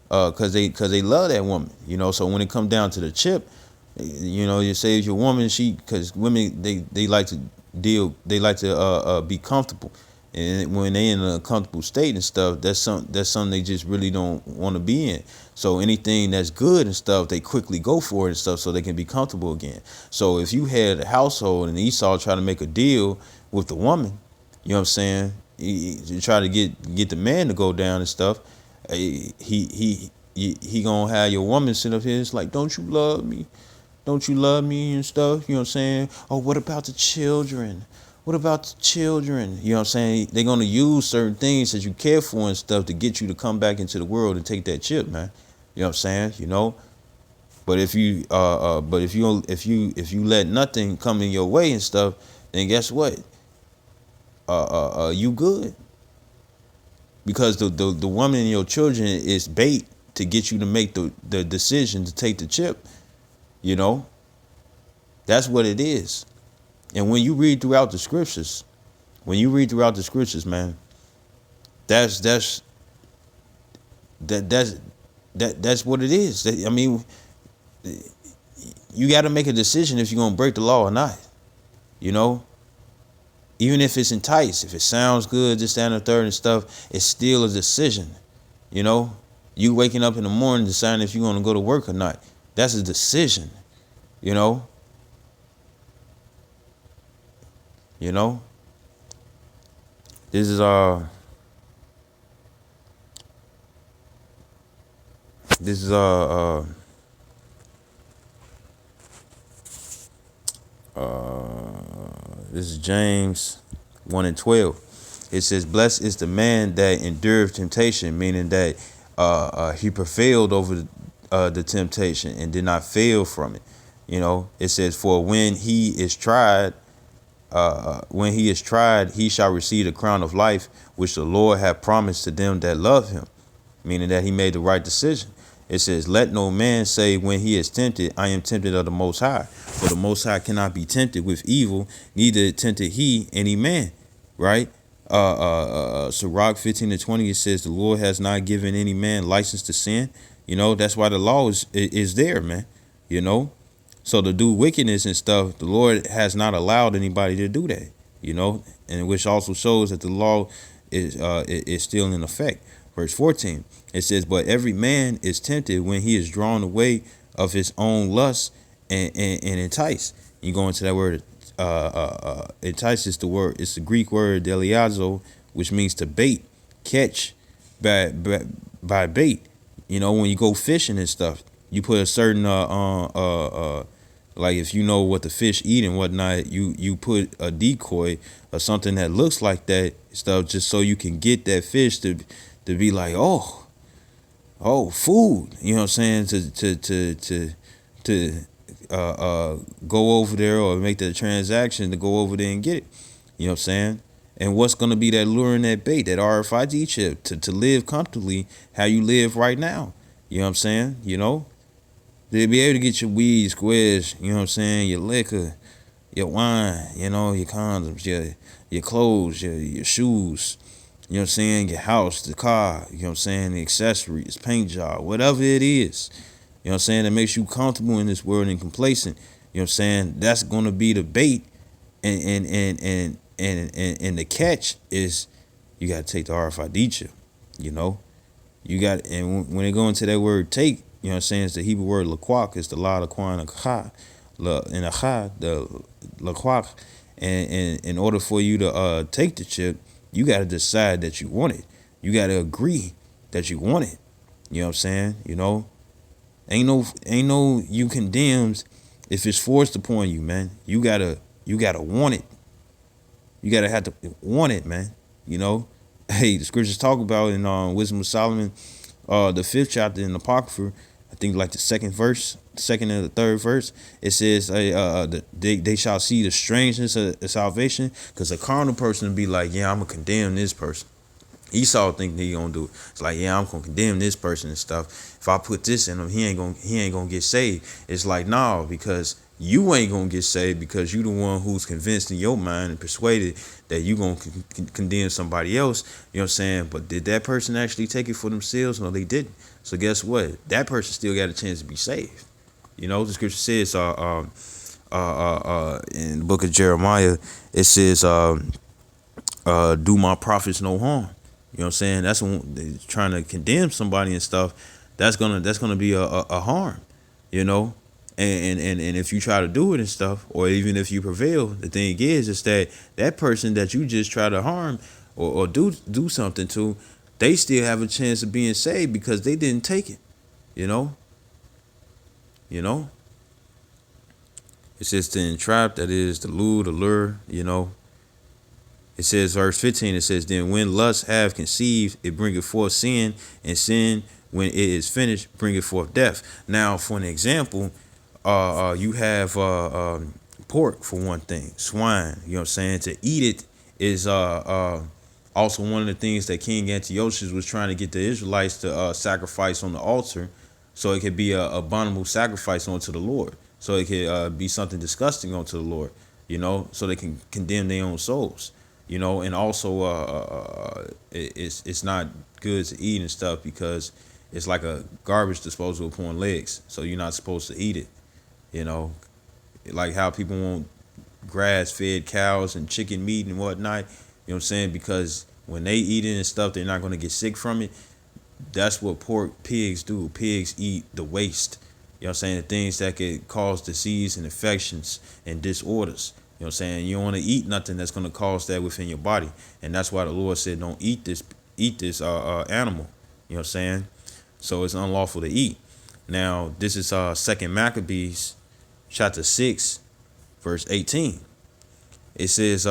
because they love that woman, you know. So when it comes down to the chip, you know, you say your woman, because women they like to be comfortable, and when they in a comfortable state and stuff, that's something they just really don't want to be in. So anything that's good and stuff, they quickly go for it and stuff so they can be comfortable again. So if you had a household and Esau trying to make a deal with the woman, you know what I'm saying, he try to get the man to go down and stuff. He gonna have your woman sit up here. It's like, don't you love me? Don't you love me and stuff? You know what I'm saying? Oh, what about the children? What about the children? You know what I'm saying? They're gonna use certain things that you care for and stuff to get you to come back into the world and take that chip, man. You know what I'm saying? You know. But if you let nothing come in your way and stuff, then guess what? You good. Because the woman and your children is bait to get you to make the decision to take the chip. You know, that's what it is. And when you read throughout the scriptures, man, that's what it is. I mean, you got to make a decision if you're gonna break the law or not. You know. Even if it's enticed, if it sounds good, this, that, and the third and stuff, it's still a decision. You know, you waking up in the morning deciding if you're going to go to work or not. That's a decision. You know. You know. This is this is James 1:12. It says, blessed is the man that endureth temptation, meaning that he prevailed over the temptation and did not fail from it. You know, it says, for when he is tried, he shall receive the crown of life, which the Lord hath promised to them that love him, meaning that he made the right decision. It says, let no man say when he is tempted, I am tempted of the Most High. For the Most High cannot be tempted with evil, neither tempted he any man. Right? Sirach 15:20, it says, the Lord has not given any man license to sin. You know, that's why the law is there, man. You know, so to do wickedness and stuff, the Lord has not allowed anybody to do that. You know, and which also shows that the law is still in effect. Verse 14, it says, but every man is tempted when he is drawn away of his own lust and enticed. You go into that word, entice is the word, it's the Greek word deliazo, which means to bait, catch by bait. You know, when you go fishing and stuff, you put a certain, like if you know what the fish eat and whatnot, you put a decoy or something that looks like that stuff just so you can get that fish to be like, oh, food, you know what I'm saying, to go over there or make the transaction to go over there and get it, you know what I'm saying. And what's going to be that lure in that bait, that RFID chip, to live comfortably how you live right now, you know what I'm saying, you know. They'll be able to get your weed, squares, you know what I'm saying, your liquor, your wine, you know, your condoms, your clothes, your shoes, you know what I'm saying, your house, the car, you know what I'm saying, the accessories, paint job, whatever it is, you know what I'm saying, that makes you comfortable in this world and complacent, you know what I'm saying, that's going to be the bait, and the catch is you got to take the RFID chip, you know, you got, and when they go into that word take, you know what I'm saying, it's the Hebrew word laquak, it's the la laquan akha, in akha, the laquak, and in order for you to take the chip, you got to decide that you want it. You got to agree that you want it. You know what I'm saying? You know, Ain't no you condemns if it's forced upon you, man. You gotta want it. You gotta have to want it, man. You know, hey, the scriptures talk about in Wisdom of Solomon, the fifth chapter in the Apocrypha. I think like the second verse, second and the third verse. It says, they shall see the strangeness of salvation, because a carnal person will be like, yeah, I'm gonna condemn this person. Esau think that he gonna do it. It's like, yeah, I'm gonna condemn this person and stuff. If I put this in him, he ain't gonna get saved. It's like, no, because you ain't gonna get saved, because you the one who's convinced in your mind and persuaded that you gonna condemn somebody else. You know what I'm saying? But did that person actually take it for themselves? No, they didn't. So guess what? That person still got a chance to be saved. You know, the scripture says, in the book of Jeremiah, it says, do my prophets no harm. You know what I'm saying? That's when they're trying to condemn somebody and stuff. That's gonna be a harm, you know. And if you try to do it and stuff, or even if you prevail, the thing is that person that you just try to harm or do something to, they still have a chance of being saved because they didn't take it. You know. You know. It's just the entrap, that is the lure, the lure. You know. It says, verse 15, it says, then when lust have conceived, it bringeth forth sin, and sin, when it is finished, bringeth forth death. Now, for an example, you have pork, for one thing, swine. You know what I'm saying? To eat it is also one of the things that King Antiochus was trying to get the Israelites to sacrifice on the altar, so it could be a abominable sacrifice unto the Lord. So it could be something disgusting unto the Lord, you know, so they can condemn their own souls. You know, and also it's not good to eat and stuff, because it's like a garbage disposal upon legs. So you're not supposed to eat it. You know, like how people want grass-fed cows and chicken meat and whatnot. You know what I'm saying? Because when they eat it and stuff, they're not going to get sick from it. That's what pigs do. Pigs eat the waste. You know what I'm saying? The things that could cause disease and infections and disorders. You know what I'm saying? You don't want to eat nothing that's going to cause that within your body. And that's why the Lord said, don't eat this animal. You know what I'm saying? So it's unlawful to eat. Now, this is 2nd Maccabees chapter 6, verse 18. It says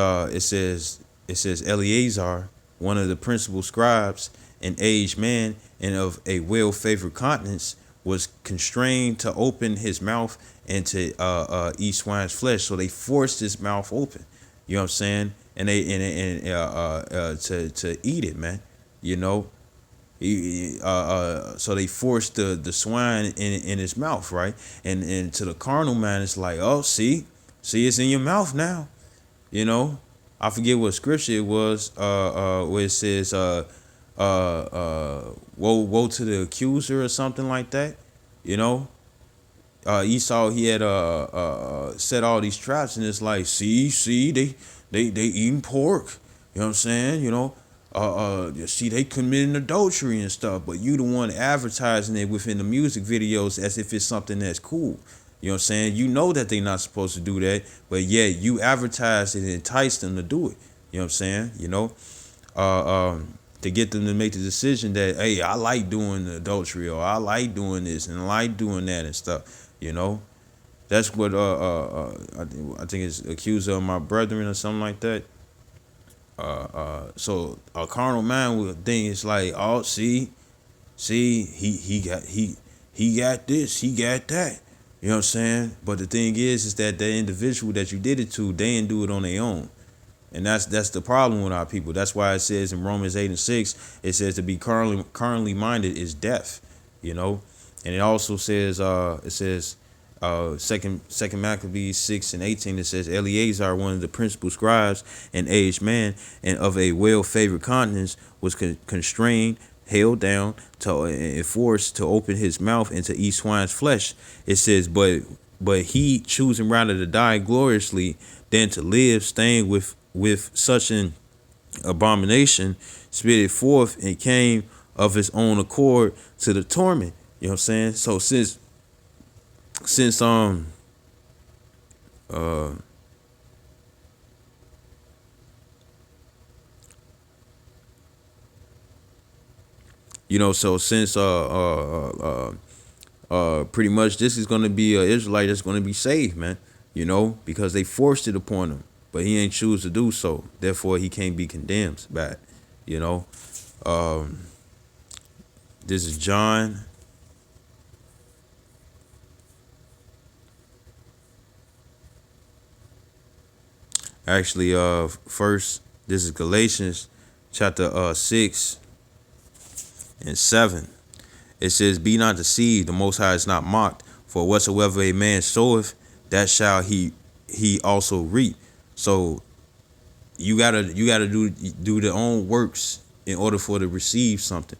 Eleazar, one of the principal scribes, an aged man and of a well-favored countenance, was constrained to open his mouth and to eat swine's flesh. So they forced his mouth open. You know what I'm saying? And to eat it, man. You know. So they forced the swine in his mouth, right? And to the carnal man, it's like, oh, see, it's in your mouth now. You know. I forget what scripture it was. Where it says, woe to the accuser or something like that. You know. Esau, he had set all these traps, and it's like, see, they eating pork. You know what I'm saying? You know, see, they committing adultery and stuff, but you the one advertising it within the music videos as if it's something that's cool. You know what I'm saying? You know that they're not supposed to do that, but yet you advertise it and entice them to do it. You know what I'm saying? You know, to get them to make the decision that, hey, I like doing the adultery, or I like doing this and I like doing that and stuff. You know, that's what I think it's accuser of my brethren or something like that. So a carnal man would think it's like, oh, see, he got this, he got that. You know what I'm saying? But the thing is that the individual that you did it to, they didn't do it on their own. And that's the problem with our people. That's why it says in Romans 8 and 6, it says to be carnally minded is death. You know, and it also says second Maccabees 6 and 18, it says Eleazar, one of the principal scribes, an aged man and of a well-favored countenance, was constrained, held down, and forced to open his mouth and to eat swine's flesh. It says, but he, choosing rather to die gloriously than to live, staying with such an abomination, spitted forth and came of his own accord to the torment. You know what I'm saying? So since you know, so since Pretty much this is going to be an Israelite that's going to be saved, man. Because they forced it upon him, but he ain't choose to do so. Therefore, he can't be condemned by it. You know. This is John. Actually, first this is Galatians chapter 6 and 7. It says, "Be not deceived; the Most High is not mocked. For whatsoever a man soweth, that shall he also reap." So you gotta do their own works in order for to receive something.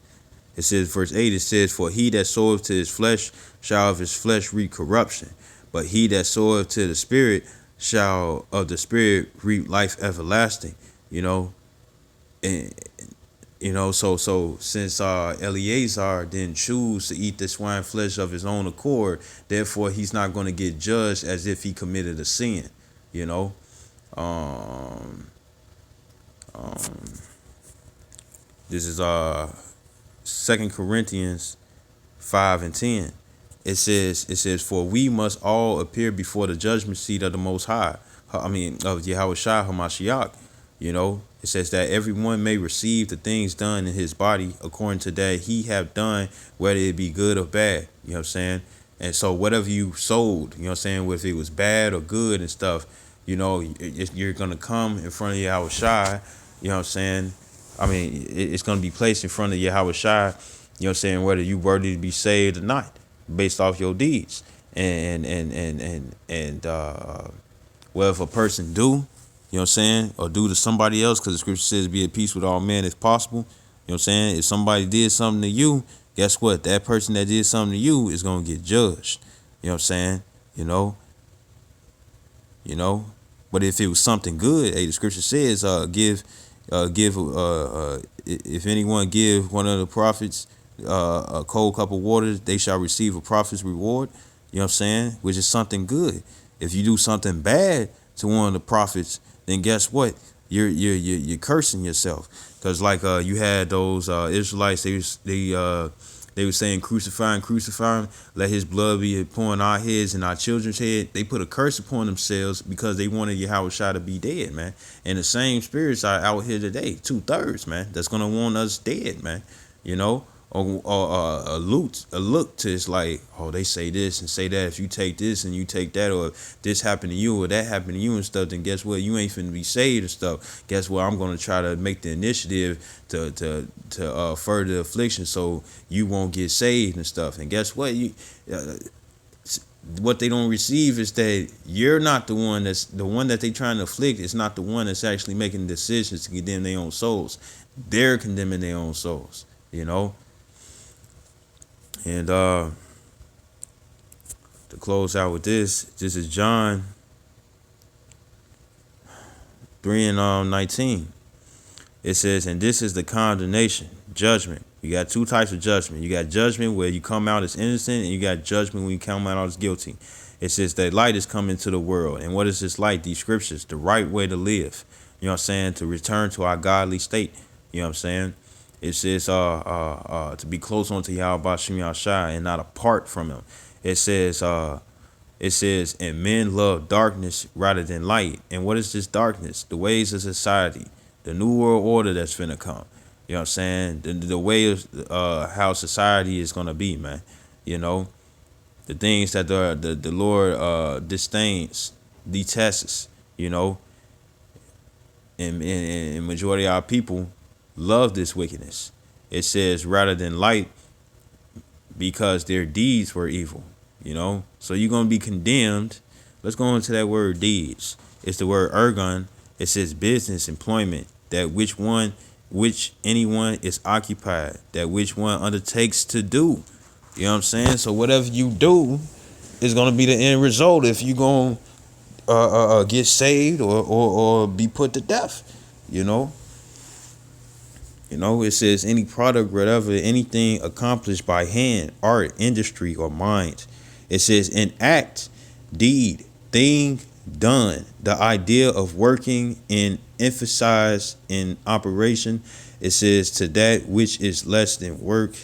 It says, verse 8. It says, "For he that soweth to his flesh shall of his flesh reap corruption, but he that soweth to the Spirit shall of the Spirit reap life everlasting." And so since Eleazar didn't choose to eat the swine flesh of his own accord, therefore he's not going to get judged as if he committed a sin. You know, um, this is 2 Corinthians 5:10. It says, "For we must all appear before the judgment seat of the Most High." Of Yahweh Shai Hamashiach. It says that everyone may receive the things done in his body according to that he have done, whether it be good or bad. You know what I'm saying? And so whatever you sold, you know what I'm saying, whether it was bad or good and stuff, you're gonna come in front of Yahweh Shai. You know what I'm saying? It's gonna be placed in front of Yahweh Shai. You know what I'm saying? Whether you worthy to be saved or not, based off your deeds. And well, if a person do, you know what I'm saying, or do to somebody else, because the scripture says be at peace with all men if possible. You know what I'm saying? If somebody did something to you, guess what? That person that did something to you is gonna get judged. You know what I'm saying? You know. But if it was something good, the scripture says, if anyone give one of the prophets a cold cup of water, they shall receive a prophet's reward. You know what I'm saying? Which is something good. If you do something bad to one of the prophets, then guess what? You're cursing yourself. Because you had those Israelites, they were saying, "Crucify him, crucify him. Let his blood be upon our heads and our children's head." They put a curse upon themselves because they wanted Yahweh Shai to be dead, man. And the same spirits are out here today, 2/3, man. That's gonna want us dead, man. You know, or a look to, it's like, oh, they say this and say that. If you take this and you take that, or if this happened to you or that happened to you and stuff, then guess what? You ain't finna be saved and stuff. Guess what? I'm gonna try to make the initiative to further affliction so you won't get saved and stuff. And guess what? What they don't receive is that you're not the one that they trying to afflict. It's not the one that's actually making decisions to condemn their own souls. They're condemning their own souls. And to close out with this is John 3:19. It says, "And this is the condemnation, judgment." You got two types of judgment. You got judgment where you come out as innocent, and you got judgment when you come out as guilty. It says that light is coming to the world. And what is this light? These scriptures, the right way to live. You know what I'm saying? To return to our godly state. You know what I'm saying? It says to be close unto Yahweh Bashim Yahshai and not apart from him. It says, "And men love darkness rather than light." And what is this darkness? The ways of society, the new world order that's finna come. You know what I'm saying? The way of how society is gonna be, man. The things that the Lord disdains, detests. And majority of our people love this wickedness. It says rather than light, because their deeds were evil. So you're gonna be condemned. Let's go into that word deeds. It's the word ergon. It says business, employment, that which anyone is occupied, that which one undertakes to do. You know what I'm saying? So whatever you do is gonna be the end result if you gonna get saved or be put to death. It says any product, whatever, anything accomplished by hand, art, industry, or mind. It says an act, deed, thing done, the idea of working and emphasized in operation. It says to that which is less than work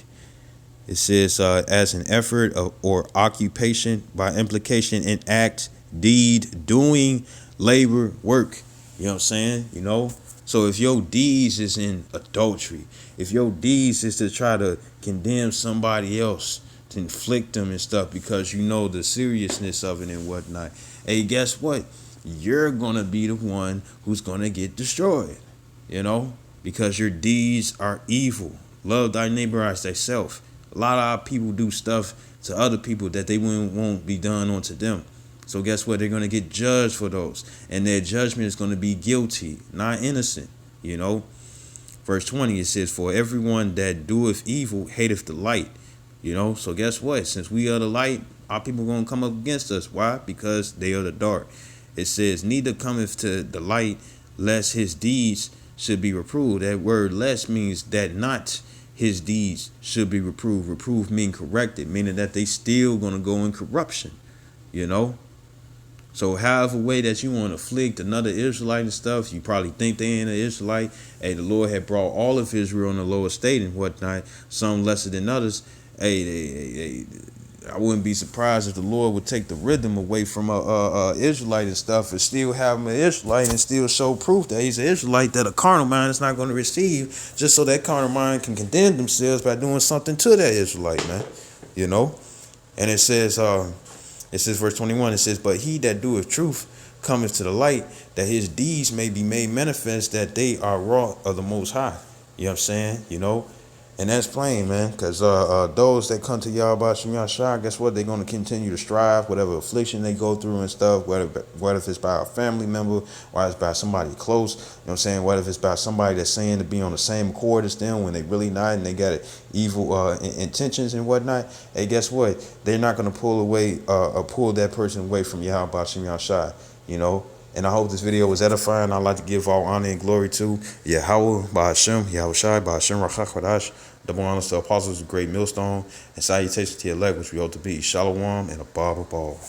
It says, as an effort of, or occupation, by implication, an act, deed, doing, labor, work. You know what I'm saying? You know? So if your deeds is in adultery, if your deeds is to try to condemn somebody else, to inflict them and stuff because you know the seriousness of it and whatnot, hey, guess what? You're going to be the one who's going to get destroyed, you know? Because your deeds are evil. Love thy neighbor as thyself. A lot of our people do stuff to other people that they won't be done onto them. So guess what? They're going to get judged for those. And their judgment is going to be guilty, not innocent, you know? Verse 20, it says, for everyone that doeth evil hateth the light. You know, so guess what? Since we are the light, our people are going to come up against us. Why? Because they are the dark. It says, neither cometh to the light, lest his deeds should be reproved. That word lest means that not his deeds should be reproved. Reproved mean corrected, meaning that they still going to go in corruption, you know? So however way that you want to afflict another Israelite and stuff, you probably think they ain't an Israelite. Hey, the Lord had brought all of Israel in a lower state and whatnot, some lesser than others. Hey, I wouldn't be surprised if the Lord would take the rhythm away from a Israelite and stuff and still have him an Israelite and still show proof that he's an Israelite that a carnal mind is not going to receive, just so that carnal mind can condemn themselves by doing something to that Israelite, man. You know? And it says verse 21, it says, but he that doeth truth cometh to the light, that his deeds may be made manifest, that they are wrought of the Most High. You know what I'm saying? You know? And that's plain, man, because those that come to Yahweh Shem Yahshua, guess what? They're going to continue to strive, whatever affliction they go through and stuff, whether if it's by a family member, or it's by somebody close, you know what I'm saying? Whether if it's by somebody that's saying to be on the same accord as them when they really not, and they got evil intentions and whatnot. Hey, guess what? They're not going to pull that person away from Yahweh Shem Yahshua, you know? And I hope this video was edifying. I'd like to give all honor and glory to Yahweh, Ba'ashem, Yahweh Shai, Ba'ashem, Rachach Kodash. Double honors to apostles, a great millstone, and salutations to your elect, which we ought to be. Shalom and a Baba Ball.